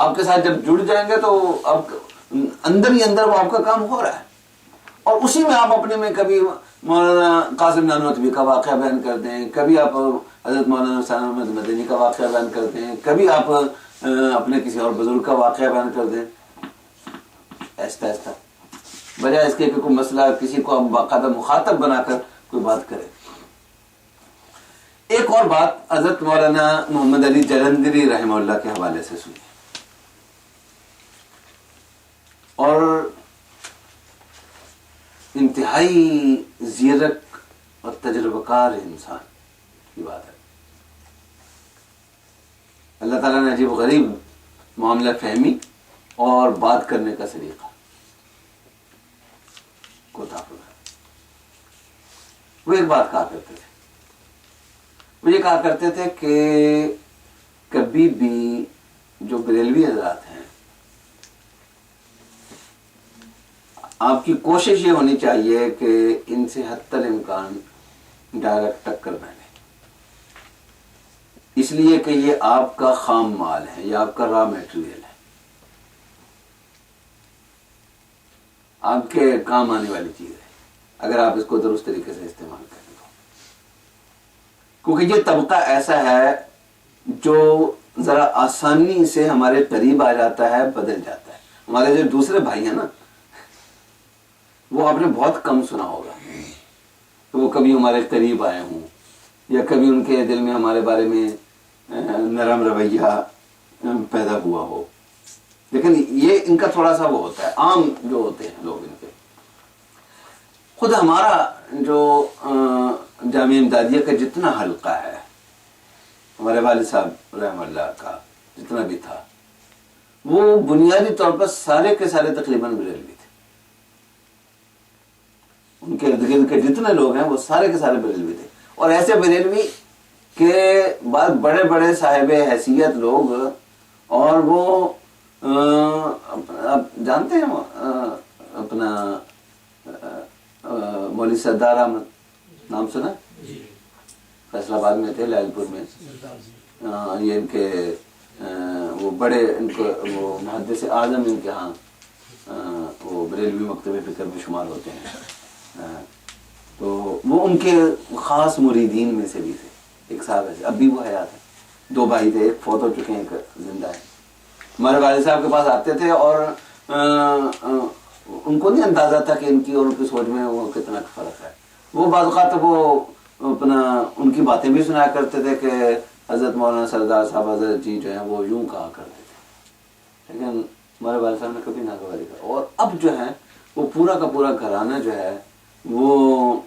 آپ کے ساتھ جب جڑ جائیں گے تو آپ اندر ہی اندر وہ آپ کا کام ہو رہا ہے. اور اسی میں آپ اپنے میں کبھی مولانا قاسم نانوتوی کا واقعہ بیان کرتے ہیں، کبھی آپ حضرت مولانا حسین احمد مدنی کا واقعہ بیان کرتے ہیں، کبھی آپ اپنے کسی اور بزرگ کا واقعہ بیان کرتے ہیں. ایسا ایسا بجائے اس کے کہ کوئی مسئلہ کسی کو ہم باقاعدہ مخاطب بنا کر کوئی بات کرے. ایک اور بات حضرت مولانا محمد علی جلندری رحمہ اللہ کے حوالے سے سنی، اور انتہائی زیرک اور تجربہ کار انسان کی بات ہے. اللہ تعالیٰ نے عجیب و غریب معاملہ فہمی اور بات کرنے کا سلیقہ کو عطا فرمایا. وہ ایک بات کہا کرتے تھے، وہ یہ کہا کرتے تھے کہ کبھی بھی جو بریلوی حضرات ہیں آپ کی کوشش یہ ہونی چاہیے کہ ان سے حتی الامکان ڈائریکٹ ٹکر نہ لیں، اس لیے کہ یہ آپ کا خام مال ہے، یہ آپ کا را میٹیریل ہے، آپ کے کام آنے والی چیز ہے اگر آپ اس کو درست طریقے سے استعمال کریں تو. کیونکہ یہ طبقہ ایسا ہے جو ذرا آسانی سے ہمارے قریب آ جاتا ہے، بدل جاتا ہے. ہمارے جو دوسرے بھائی ہیں نا، وہ آپ نے بہت کم سنا ہوگا کہ وہ کبھی ہمارے قریب آئے ہوں یا کبھی ان کے دل میں ہمارے بارے میں نرم رویہ پیدا ہوا ہو. لیکن یہ ان کا تھوڑا سا وہ ہوتا ہے، عام جو ہوتے ہیں لوگ ان کے. خود ہمارا جو جامعہ امدادیہ کا جتنا حلقہ ہے، ہمارے والد صاحب رحمہ اللہ کا جتنا بھی تھا، وہ بنیادی طور پر سارے کے سارے تقریباً بریلوی تھے. ان کے ارد گرد کے جتنے لوگ ہیں وہ سارے کے سارے بریلوی تھے. اور ایسے بریلوی کے بعد بڑے بڑے صاحب حیثیت لوگ، اور وہ آپ جانتے ہیں اپنا مولوی سردار احمد، نام سنا؟ فیصل آباد میں تھے، لال پور میں. یہ ان کے وہ بڑے، ان کو وہ محدث اعظم ان کے ہاں وہ بریلوی مکتب فکر میں شمار ہوتے ہیں. تو وہ ان کے خاص مریدین میں سے بھی تھے. ایک صاحب ایسے، اب بھی وہ حیات ہے. 2 بھائی تھے، ایک فوت ہو چکے ہیں، ایک زندہ ہے. ہمارے والد صاحب کے پاس آتے تھے اور ان کو نہیں اندازہ تھا کہ ان کی اور ان کی سوچ میں وہ کتنا فرق ہے. وہ بعض اوقات وہ اپنا ان کی باتیں بھی سنایا کرتے تھے کہ حضرت مولانا سردار صاحب حضرت جی جو ہیں وہ یوں کہا کرتے تھے، لیکن ہمارے والد صاحب نے کبھی ناگواری کر. اور اب جو ہے وہ پورا کا پورا گھرانہ جو ہے وہ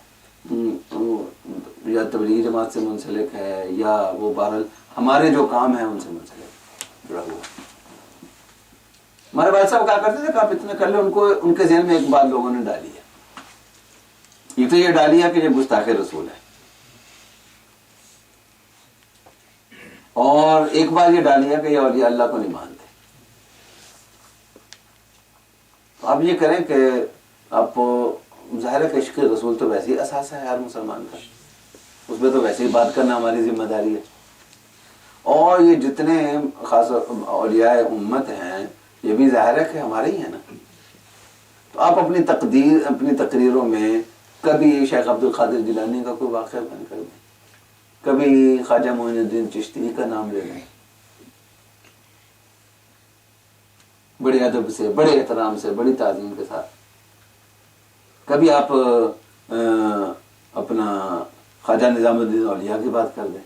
یا تبلیغی جماعت سے منسلک ہے یا وہ بہرحال ہمارے جو کام ہیں ان سے منسلک جڑا ہوا. ہمارے والد صاحب کہا کرتے تھے کہ آپ اتنا کر لیں. ان کے ذہن میں ایک بات لوگوں نے ڈالی ہے، یہ تو یہ ڈالی ہے کہ یہ گستاخ رسول ہے، اور ایک بار یہ ڈالی ہے کہ یہ اولیاء اللہ کو نہیں مانتے. تو آپ یہ کریں کہ آپ ظاہر ہے کہ عشق رسول تو ویسے ہی اثاثہ ہے ہر مسلمان کا، اس میں تو ویسے ہی بات کرنا ہماری ذمہ داری ہے. اور یہ جتنے خاص اولیاء امت ہیں یہ بھی ظاہر ہے کہ ہمارے ہی ہیں نا. تو آپ اپنی تقریروں میں کبھی شیخ عبد القادر جیلانی کا کوئی واقعہ بیان کر دیں، کبھی خواجہ معین الدین چشتی کا نام لے لیں، بڑے ادب سے، بڑے احترام سے، بڑی تعظیم کے ساتھ. کبھی آپ اپنا خواجہ نظام الدین اولیاء کی بات کر دیں،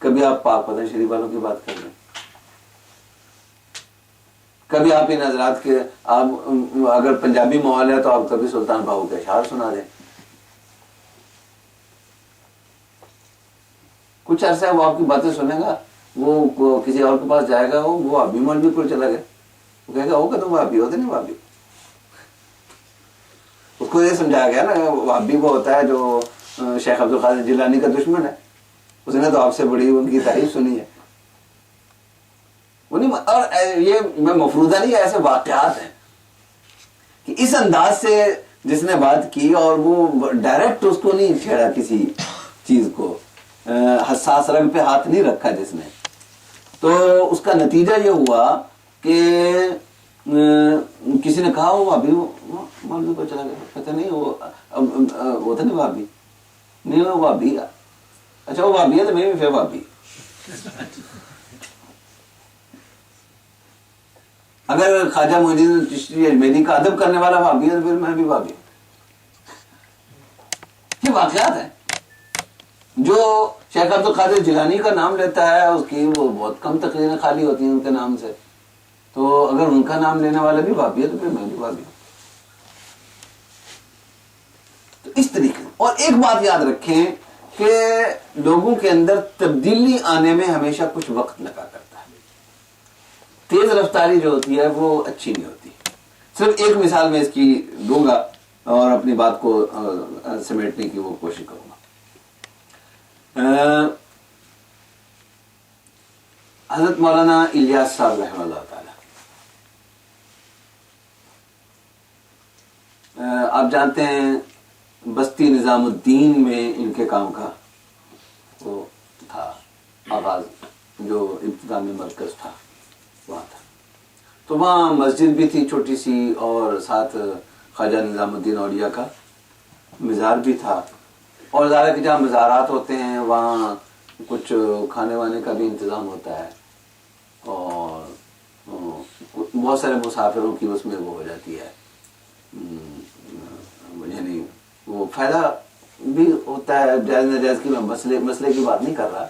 کبھی آپ پاک پتن شریف والوں کی بات کر دیں، کبھی آپ ان حضرات کے، آپ اگر پنجابی ماحول ہے تو آپ کبھی سلطان باہو کے اشعار سنا دیں. کچھ عرصہ وہ آپ کی باتیں سنے گا، وہ کسی اور کے پاس جائے گا، وہ ابھی مولوی کو چلا گیا، وہ کہے گا وہ کہ تم وہابی ہوتے نہیں وہابی. اس کو یہ سمجھایا گیا نا وہابی وہ ہوتا ہے جو شیخ عبد القادر جیلانی کا دشمن ہے، اس نے تو آپ سے بڑی ان کی تعریف سنی ہے. اور یہ میں مفروضہ نہیں، ایسے واقعات ہیں کہ اس انداز سے جس نے بات کی اور وہ ڈائریکٹ اس کو نہیں چھیڑا، کسی چیز کو حساس رگ پہ ہاتھ نہیں رکھا جس نے، تو اس کا نتیجہ یہ ہوا کہ کسی نے کہا وہ ابھی مولوی کو چلا گیا، کہتے نہیں وہ تھا نہیں بھابی، نہیں وہ بھابی، اچھا وہ بھابی ہے تو میں بھی پھر بھابی. اگر خواجہ معین الدین چشتی اجمیری کا ادب کرنے والا بھابی ہے تو پھر میں بھی بھابی. یہ واقعات ہیں. جو شیخ عبد القادر جیلانی کا نام لیتا ہے اس کی وہ بہت کم تقریریں خالی ہوتی ہیں ان کے نام سے، تو اگر ان کا نام لینے والا بھی بھابی ہے تو پھر میں بھی بھابی ہوں. تو اس طریقے سے. اور ایک بات یاد رکھیں کہ لوگوں کے اندر تبدیلی آنے میں ہمیشہ کچھ وقت لگا کرتا ہے. تیز رفتاری جو ہوتی ہے وہ اچھی نہیں ہوتی. صرف ایک مثال میں اس کی دوں گا اور اپنی بات کو سمیٹنے کی وہ کوشش کروں گا. حضرت مولانا الیاس صاحب رحمہ اللہ تعالی، آپ جانتے ہیں بستی نظام الدین میں ان کے کام کا وہ تھا آغاز، جو ابتدا میں مرکز تھا وہاں تھا. تو وہاں مسجد بھی تھی چھوٹی سی، اور ساتھ خواجہ نظام الدین اولیاء کا مزار بھی تھا. اور ظاہر کہ جہاں مزارات ہوتے ہیں وہاں کچھ کھانے وانے کا بھی انتظام ہوتا ہے، اور بہت سارے مسافروں کی اس میں وہ ہو جاتی ہے، یعنی وہ فائدہ بھی ہوتا ہے. جائز ناجائز کی میں مسئلے کی بات نہیں کر رہا.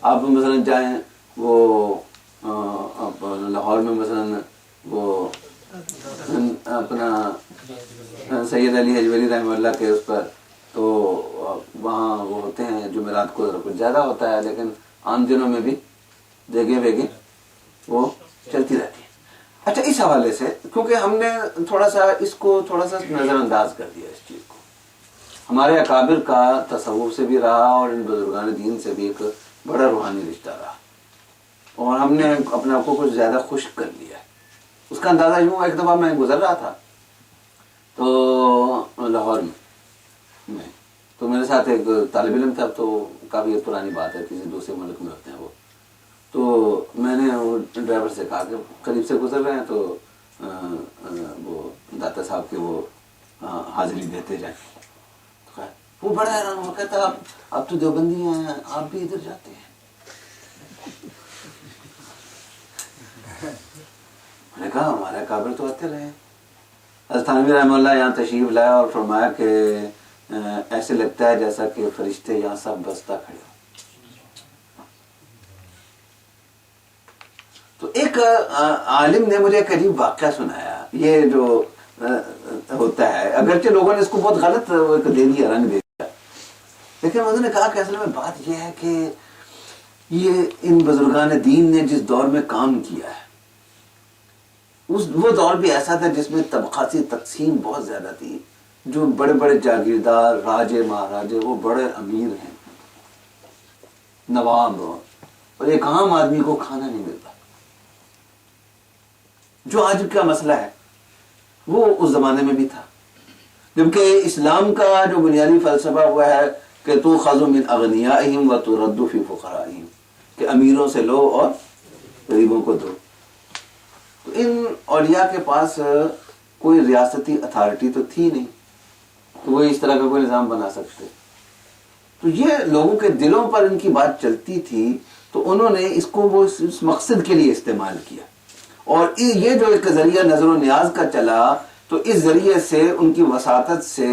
آپ مثلا جائیں وہ لاہور میں مثلا وہ اپنا سید علی حجویری رحمہ اللہ کے اس پر، تو وہاں وہ ہوتے ہیں جمعرات کو کچھ زیادہ ہوتا ہے، لیکن عام دنوں میں بھی دیگیں ویگیں وہ چلتی رہتی ہے. اچھا اس حوالے سے کیونکہ ہم نے تھوڑا سا اس کو تھوڑا سا نظر انداز کر دیا اس چیز کو، ہمارے اکابر کا تصوف سے بھی رہا اور ان بزرگان دین سے بھی ایک بڑا روحانی رشتہ رہا، اور ہم نے اپنے آپ کو کچھ زیادہ خشک کر لیا. اس کا اندازہ یوں، ایک دفعہ میں گزر رہا تھا تو لاہور میں، تو میرے ساتھ ایک طالب علم تھا، تو کافی پرانی بات ہے، کسی دوسرے ملک میں ہوتے ہیں وہ. تو میں نے وہ ڈرائیور سے کہا کہ قریب سے گزر رہے ہیں تو وہ داتا صاحب کے وہ حاضری دیتے جائیں. وہ بڑا حیران ہوا، کہتا آپ تو دیوبندی ہیں، آپ بھی ادھر جاتے ہیں. میں نے کہا ہمارے کابر تو آتے رہے. حضرت تھانوی رحمہ اللہ یہاں تشریف لایا اور فرمایا کہ ایسے لگتا ہے جیسا کہ فرشتے یہاں سب بستہ کھڑے ہو. تو ایک عالم نے مجھے ایک عجیب واقعہ سنایا. یہ جو ہوتا ہے اگرچہ لوگوں نے اس کو بہت غلط دے دیا، رنگ دے دیا، لیکن انہوں نے کہا کہ اصل میں بات یہ ہے کہ یہ ان بزرگان دین نے جس دور میں کام کیا ہے وہ دور بھی ایسا تھا جس میں طبقاتی تقسیم بہت زیادہ تھی. جو بڑے بڑے جاگیردار راجے مہاراجے وہ بڑے امیر ہیں، نواب، اور ایک عام آدمی کو کھانا نہیں ملتا. جو آج کا مسئلہ ہے وہ اس زمانے میں بھی تھا. جبکہ اسلام کا جو بنیادی فلسفہ وہ ہے کہ تو خذ من اغنیائہم و ترد فی فقرائہم، کہ امیروں سے لو اور غریبوں کو دو. تو ان اولیاء کے پاس کوئی ریاستی اتھارٹی تو تھی نہیں کہ وہ اس طرح کا کوئی نظام بنا سکتے. تو یہ لوگوں کے دلوں پر ان کی بات چلتی تھی، تو انہوں نے اس کو وہ اس مقصد کے لیے استعمال کیا. اور یہ جو ایک ذریعہ نظر و نیاز کا چلا، تو اس ذریعے سے ان کی وساطت سے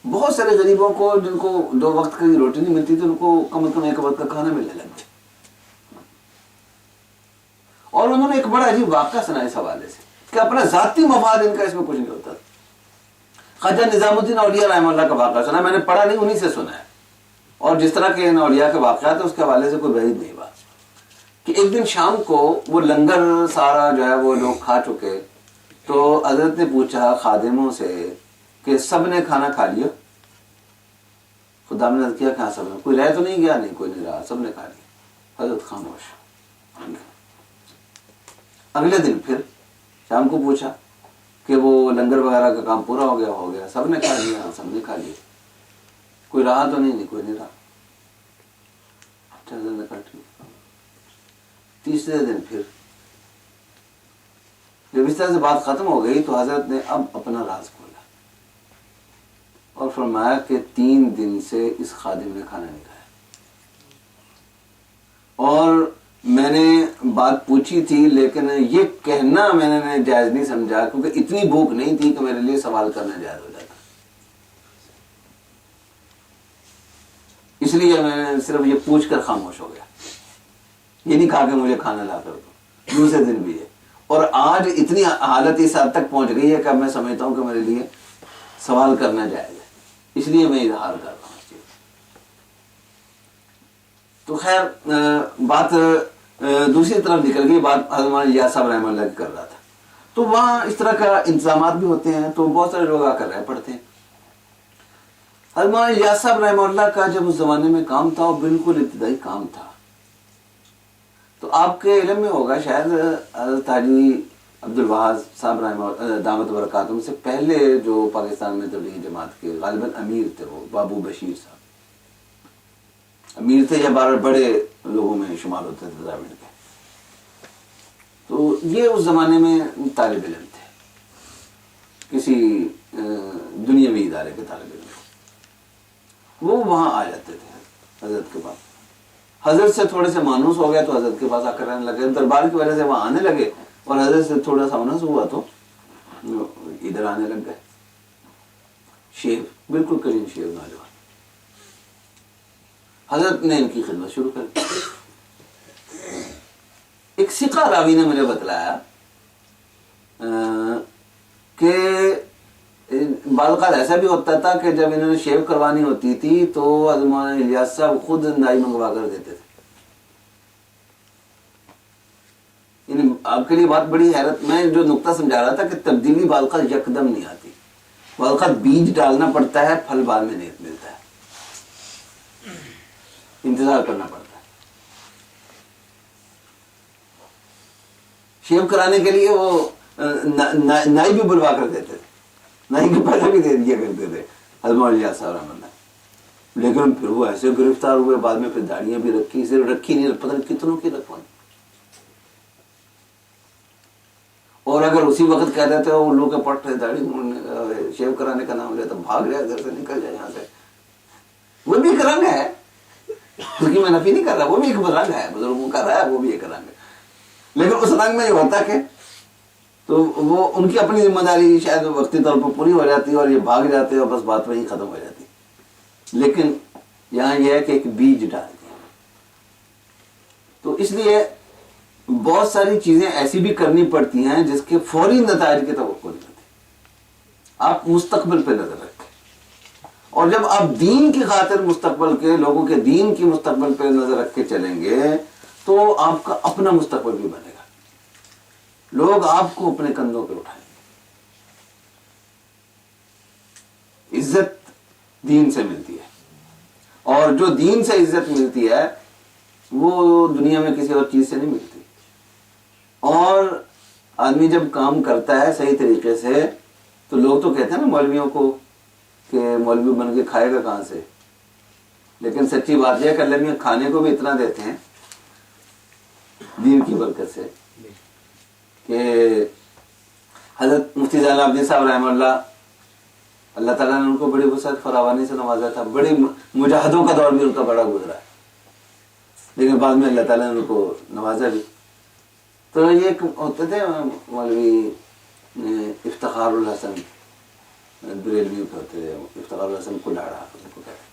بہت سارے غریبوں کو جن کو 2 وقت کی روٹی نہیں ملتی تھی، ان کو کم از کم 1 وقت کا کھانا ملنے لگ گیا. اور انہوں نے ایک بڑا عجیب واقعہ سنا اس حوالے سے کہ اپنا ذاتی مفاد ان کا اس میں کچھ نہیں ہوتا. خواجہ نظام الدین اولیاء رحمہ اللہ کا واقعہ سنا، میں نے پڑھا نہیں، انہی سے سنا ہے. اور جس طرح کے ان اولیاء کے واقعات ہیں اس کے حوالے سے کوئی بعید نہیں بات کہ ایک دن شام کو وہ لنگر سارا جو ہے وہ لوگ کھا چکے، تو حضرت نے پوچھا خادموں سے کہ سب نے کھانا کھا لیا؟ خدا نے عرض کیا کہ ہاں سب نے. کوئی رہ تو نہیں گیا؟ نہیں کوئی نہیں رہا، سب نے کھا لیا. حضرت خاموش. اگلے دن پھر شام کو پوچھا کہ وہ لنگر وغیرہ کا کام پورا ہو گیا؟ ہو گیا. سب نے کھا لیا؟ ہاں سب نے کھا لیا. کوئی رہا تو نہیں؟ نہیں کوئی نہیں رہا. حضرت نے کہا ٹھیک. تیسرے دن پھر جب اس طرح سے بات ختم ہو گئی تو حضرت نے اب اپنا راز کھولا اور فرمایا کہ 3 دن سے اس خادم نے کھانا نہیں کھایا. اور میں نے بات پوچھی تھی لیکن یہ کہنا میں نے جائز نہیں سمجھا، کیونکہ اتنی بھوک نہیں تھی کہ میرے لیے سوال کرنا جائز ہو جاتا. اس لیے میں نے صرف یہ پوچھ کر خاموش ہو گیا. یہ نہیں کہا کہ مجھے کھانا لا کر دو. دوسرے دن بھی ہے. اور آج اتنی حالت اس حد تک پہنچ گئی ہے کہ میں سمجھتا ہوں کہ میرے لیے سوال کرنا جائز ہے، اس لیے میں اظہار کر رہا ہوں. تو خیر بات دوسری طرف نکل گئی. بات حضرت مولانا الیاس صاحب رحمہ اللہ کی کر رہا تھا. تو وہاں اس طرح کا انتظامات بھی ہوتے ہیں، تو بہت سارے لوگ آ کر رہ پڑتے ہیں. حضرت مولانا الیاس صاحب رحمہ اللہ کا جب اس زمانے میں کام تھا وہ بالکل ابتدائی کام تھا. تو آپ کے علم میں ہوگا شاید حضرت حاجی عبد الوہاب صاحب رحمہ دامت برکاتہم سے پہلے جو پاکستان میں تبلیغی جماعت کے غالباً امیر تھے، وہ بابو بشیر صاحب امیر تھے یا بڑے لوگوں میں شمار ہوتے تھے دراوڑ کے. تو یہ اس زمانے میں طالب علم تھے، کسی دنیاوی ادارے کے طالب علم. وہ وہاں آ جاتے تھے حضرت کے پاس. حضرت سے تھوڑے سے مانوس ہو گیا تو حضرت کے پاس آ کر رہنے لگے. دربار کی وجہ سے وہاں آنے لگے اور حضرت سے تھوڑا سا مانوس ہوا تو ادھر آنے لگ گئے. شیو بالکل کلین شیو نوجوان. حضرت نے ان کی خدمت شروع کر دی. ایک ثقہ راوی نے مجھے بتلایا کہ بعض اوقات ایسا بھی ہوتا تھا کہ جب انہوں نے شیو کروانی ہوتی تھی تو حضرت مولانا الیاس صاحب خود نائی منگوا کر دیتے تھے. آپ کے لیے بات بڑی حیرت، میں جو نقطہ سمجھا رہا تھا کہ تبدیلی بعض اوقات یکدم نہیں آتی. بعض اوقات بیج ڈالنا پڑتا ہے، پھل بعد میں نہیں ملتا ہے، انتظار کرنا پڑتا ہے. شیو کرانے کے لیے وہ نائی بھی بلوا کر دیتے تھے، نائی کے پیسے بھی دے دیا کرتے تھے حضرت مولانا الیاس صاحب رحمۃ اللہ. لیکن پھر وہ ایسے گرفتار ہوئے، بعد میں پھر داڑیاں بھی رکھی، صرف رکھی نہیں، پتہ نہیں کتنوں کی رکھوانی. اور اگر اسی وقت کہہ دیتے ہو لوگ کے پٹ داڑھی شیو کرانے کا نام لے تو بھاگ رہے گھر سے، نکل جائے یہاں سے. وہ بھی ایک رنگ ہے، کیونکہ میں نفی نہیں کر رہا، وہ بھی ایک رنگ ہے، بزرگوں کا رہا ہے، وہ بھی ایک رنگ ہے. لیکن اس رنگ میں یہ ہوتا کہ تو وہ ان کی اپنی ذمہ داری شاید وقتی طور پر پوری ہو جاتی ہے اور یہ بھاگ جاتے ہیں اور بس بات وہیں ختم ہو جاتی. لیکن یہاں یہ ہے کہ ایک بیج ڈال دیا. تو اس لیے بہت ساری چیزیں ایسی بھی کرنی پڑتی ہیں جس کے فوری نتائج کی توقع نہیں ہوتی. آپ مستقبل پہ نظر رکھیں، اور جب آپ دین کی خاطر مستقبل کے لوگوں کے دین کی مستقبل پہ نظر رکھ کے چلیں گے تو آپ کا اپنا مستقبل بھی بنے گا. لوگ آپ کو اپنے کندھوں پہ اٹھائیں گے. عزت دین سے ملتی ہے، اور جو دین سے عزت ملتی ہے وہ دنیا میں کسی اور چیز سے نہیں ملتی. اور آدمی جب کام کرتا ہے صحیح طریقے سے تو لوگ تو کہتے ہیں نا مولویوں کو کہ مولوی بن کے کھائے گا کہاں سے. لیکن سچی بات یہ ہے کہ اللہ میاں کھانے کو بھی اتنا دیتے ہیں دین کی برکت سے کہ حضرت مفتی زین العابدین صاحب رحمہ اللہ تعالیٰ نے ان کو بڑی وسعت فراوانی سے نوازا تھا. بڑی مجاہدوں کا دور بھی ان کا بڑا گزرا ہے، لیکن بعد میں اللہ تعالیٰ نے ان کو نوازا بھی. تو یہ ایک ہوتے تھے مولوی افتخار الحسن بریلوی کے ہوتے تھے، افتخار الحسن کلاڑا ان کو کہتے تھے.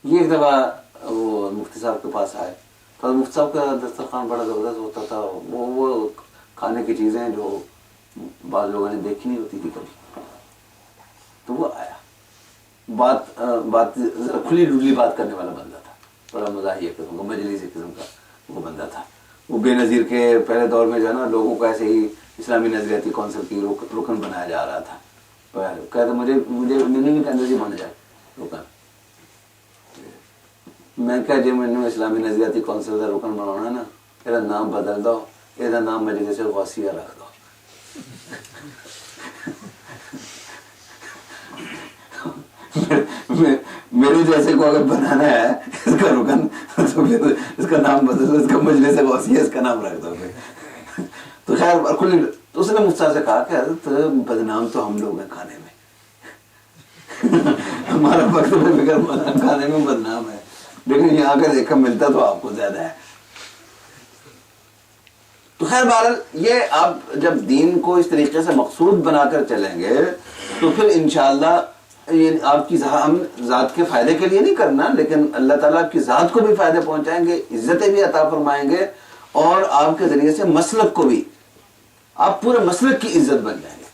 یہ ایک دفعہ وہ مفتی صاحب کے پاس آئے تو مفتی صاحب کا دسترخوان بڑا زبردست ہوتا تھا. وہ کھانے کی چیزیں جو بعض لوگوں نے دیکھی نہیں ہوتی تھی کبھی. تو وہ آیا، بات ذرا کھلی ڈلی بات کرنے والا بندہ تھا، بڑا مزاحیہ قسم کا، مجلسی قسم کا وہ بندہ تھا. وہ بے نظیر کے پہلے دور میں جو ہے نا لوگوں کو ایسے ہی اسلامی نظریاتی کونسل کی رکن بنایا جا رہا تھا. کہتے مجھے بھی کہتے جی بن جائے رکن. میں کہا جی میں نے اسلامی نظریاتی کونسل کا رکن بنانا ہے نا، میرا نام بدل دو، یہ نام مجلس غوثیہ رکھ دو. میرے جیسے کو اگر بنانا ہے اس کا رکن تو پھر اس کا نام بدل دو، اس کا مجلس غوثیہ اس کا نام رکھ دو. تو خیر اس نے مفتی صاحب سے کہا کہ حضرت بدنام تو ہم لوگ ہیں کھانے میں، ہمارا وقت میں فکر کھانے میں بدنام ہے، لیکن یہاں کا دیکھا ملتا تو آپ کو زیادہ ہے. تو خیر بہرحال یہ آپ جب دین کو اس طریقے سے مقصود بنا کر چلیں گے تو پھر انشاءاللہ یہ آپ کی ہم ذات کے فائدے کے لیے نہیں کرنا، لیکن اللہ تعالیٰ آپ کی ذات کو بھی فائدے پہنچائیں گے، عزتیں بھی عطا فرمائیں گے، اور آپ کے ذریعے سے مسلک کو بھی، آپ پورے مسلک کی عزت بن جائیں گے.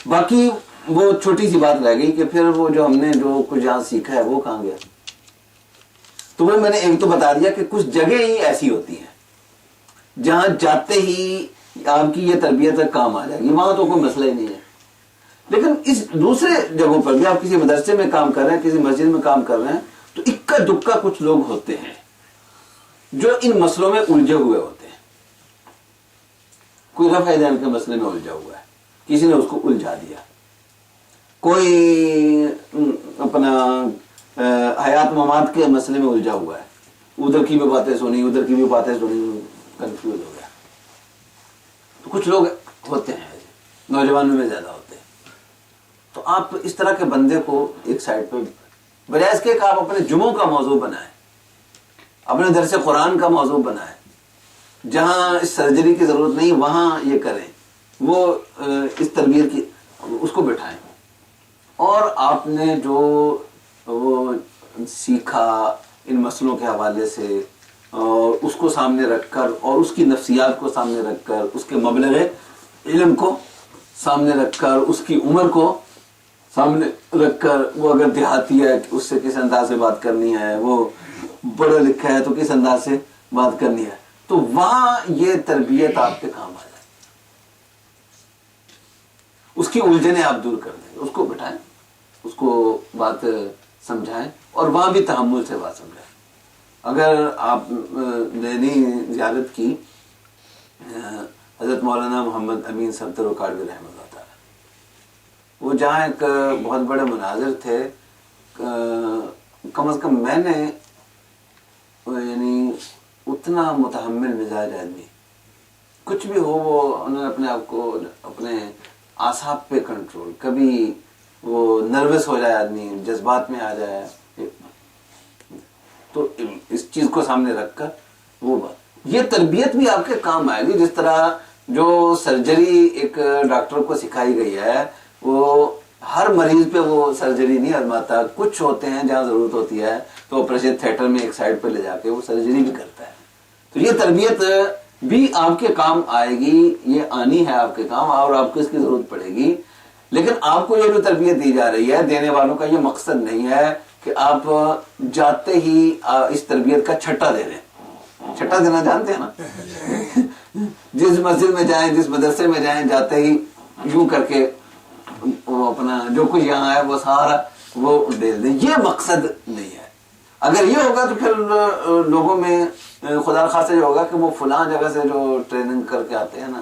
باقی وہ چھوٹی سی بات رہ گئی کہ پھر وہ جو ہم نے جو کچھ یہاں سیکھا ہے وہ کہاں گیا. تو میں نے ایک تو بتا دیا کہ کچھ جگہ ہی ایسی ہوتی ہیں جہاں جاتے ہی آپ کی یہ تربیت کام آ جائے گی، وہاں تو کوئی مسئلہ ہی نہیں ہے. لیکن اس دوسرے جگہوں پر بھی آپ کسی مدرسے میں کام کر رہے ہیں، کسی مسجد میں کام کر رہے ہیں، تو اکا دکا کچھ لوگ ہوتے ہیں جو ان مسئلوں میں الجھے ہوئے ہوتے ہیں. کوئی رفع دین کے مسئلے میں الجھا ہوا ہے، کسی نے اس کو الجھا دیا، کوئی اپنا حیات ممات کے مسئلے میں الجھا ہوا ہے، ادھر کی بھی باتیں سنی ادھر کی بھی باتیں سنی، کنفیوز ہو گیا. تو کچھ لوگ ہوتے ہیں نوجوانوں میں زیادہ ہوتے ہیں. تو آپ اس طرح کے بندے کو ایک سائڈ پہ بجائے اس کے کہ آپ اپنے جمعوں کا موضوع بنائیں، اپنے درس قرآن کا موضوع بنائیں، جہاں اس سرجری کی ضرورت نہیں وہاں یہ کریں، وہ اس تربیت کی اس کو بٹھائیں. اور آپ نے جو وہ سیکھا ان مسئلوں کے حوالے سے اور اس کو سامنے رکھ کر اور اس کی نفسیات کو سامنے رکھ کر، اس کے مبلغ علم کو سامنے رکھ کر، اس کی عمر کو سامنے رکھ کر، وہ اگر دیہاتی ہے اس سے کس انداز سے بات کرنی ہے، وہ پڑھا لکھا ہے تو کس انداز سے بات کرنی ہے، تو وہاں یہ تربیت آپ کے کام آ جائے. اس کی الجھنیں آپ دور کر دیں، اس کو بٹھائیں، اس کو بات سمجھائیں، اور وہاں بھی تحمل سے بات سمجھائیں. اگر آپ نے نہیں زیارت کی حضرت مولانا محمد امین صفدر کاڑوی رحمۃ اللہ تعالی، وہ جہاں ایک بہت بڑے مناظر تھے، کم از کم میں نے یعنی اتنا متحمل مزاج آدمی کچھ بھی ہو، وہ انہوں نے اپنے آپ کو اپنے اعصاب پہ کنٹرول، کبھی وہ نروس ہو جائے آدمی، جذبات میں آ جائے، تو اس چیز کو سامنے رکھ کر وہ بات، یہ تربیت بھی آپ کے کام آئے گی. جس طرح جو سرجری ایک ڈاکٹر کو سکھائی گئی ہے، وہ ہر مریض پہ وہ سرجری نہیں آزماتا. کچھ ہوتے ہیں جہاں ضرورت ہوتی ہے تو آپریشن تھیٹر میں ایک سائڈ پہ لے جا کے وہ سرجری بھی کرتا ہے. تو یہ تربیت بھی آپ کے کام آئے گی، یہ آنی ہے آپ کے کام، اور آپ کو اس کی ضرورت پڑے گی. لیکن آپ کو یہ جو تربیت دی جا رہی ہے، دینے والوں کا یہ مقصد نہیں ہے کہ آپ جاتے ہی اس تربیت کا چھٹا دے دیں. چھٹا دینا جانتے ہیں نا، جس مسجد میں جائیں، جس مدرسے میں جائیں، جاتے ہی یوں کر کے وہ اپنا جو کچھ یہاں ہے وہ سارا وہ دے دیں. یہ مقصد نہیں ہے. اگر یہ ہوگا تو پھر لوگوں میں خدا خاصہ جو ہوگا کہ وہ فلاں جگہ سے جو ٹریننگ کر کے آتے ہیں نا،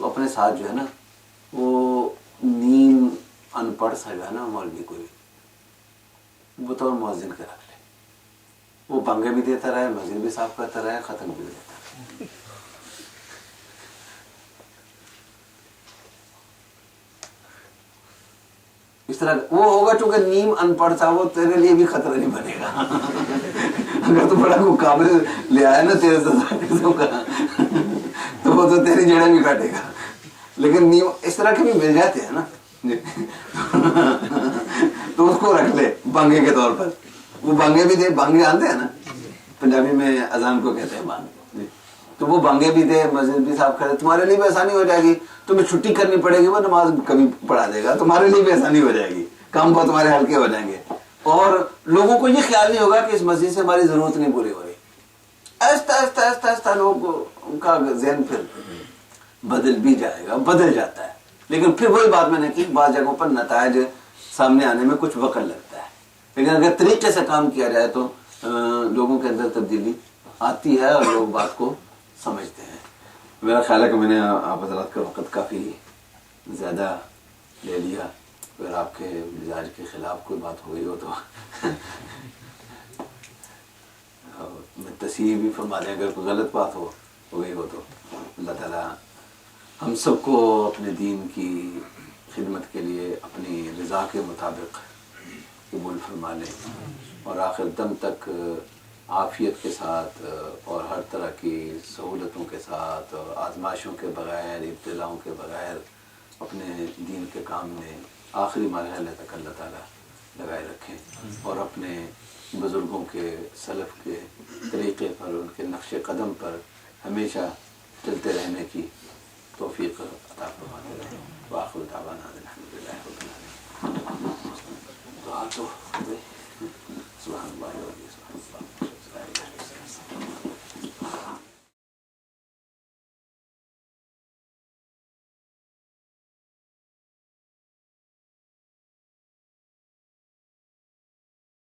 تو اپنے ساتھ جو ہے نا وہ نیم ان پڑھ سا جو ہے نا مولوی کوئی وہ تو مؤذن کے رکھ لے، وہ بنگے بھی دیتا رہے، مسجد بھی صاف کرتا رہے، ختم بھی دیتا رہے۔ اس طرح وہ ہوگا چونکہ نیم ان پڑھ تھا، وہ تیرے لیے بھی خطرہ نہیں بنے گا۔ اگر تو بڑا کوئی قابل لے آیا نا تیرے سے کا تو وہ تو تیری جڑیں بھی کاٹے گا، لیکن نیم اس طرح کے بھی مل جاتے ہیں نا تو اس کو رکھ لے بانگے کے طور پر، وہ بانگے بھی دے، بانگے آتے ہیں نا پنجابی میں اذان کو کہتے ہیں بانگ، تو وہ بانگے بھی دے، مسجد بھی صاف کرے، تمہارے لیے بھی آسانی ہو جائے گی، تمہیں چھٹی کرنی پڑے گی، وہ نماز کبھی پڑھا دے گا، تمہارے لیے بھی آسانی ہو جائے گی، کام بہت تمہارے ہلکے ہو جائیں گے، اور لوگوں کو یہ خیال نہیں ہوگا کہ اس مسجد سے ہماری ضرورت نہیں پوری ہو رہی۔ آہستہ آہستہ آہستہ آہستہ لوگ ان کا ذہن پھر بدل بھی جائے گا، بدل جاتا ہے، لیکن پھر وہی بات میں نے کی، بعض جگہوں پر نتائج سامنے آنے میں کچھ وقت لگتا ہے، لیکن اگر طریقے سے کام کیا جائے تو لوگوں کے اندر تبدیلی آتی ہے اور لوگ بات کو سمجھتے ہیں۔ میرا خیال ہے کہ میں نے آپ حضرات کا وقت کافی زیادہ لے لیا، اگر آپ کے مزاج کے خلاف کوئی بات ہو گئی ہو تو میں تصحیح بھی فرما دیں، اگر کوئی غلط بات ہو گئی ہو تو اللہ تعالیٰ ہم سب کو اپنے دین کی خدمت کے لیے اپنی رضا کے مطابق قبول فرما لے، اور آخر دم تک عافیت کے ساتھ اور ہر طرح کی سہولتوں کے ساتھ اور آزمائشوں کے بغیر، ابتلاؤں کے بغیر اپنے دین کے کام میں آخری مرحلے تک اللہ تعالیٰ لگائے رکھیں، اور اپنے بزرگوں کے سلف کے طریقے پر، ان کے نقش قدم پر ہمیشہ چلتے رہنے کی توفیق عطا فرماتے رہیں۔ وآخر دعوانا الحمدللہ رب العالمین۔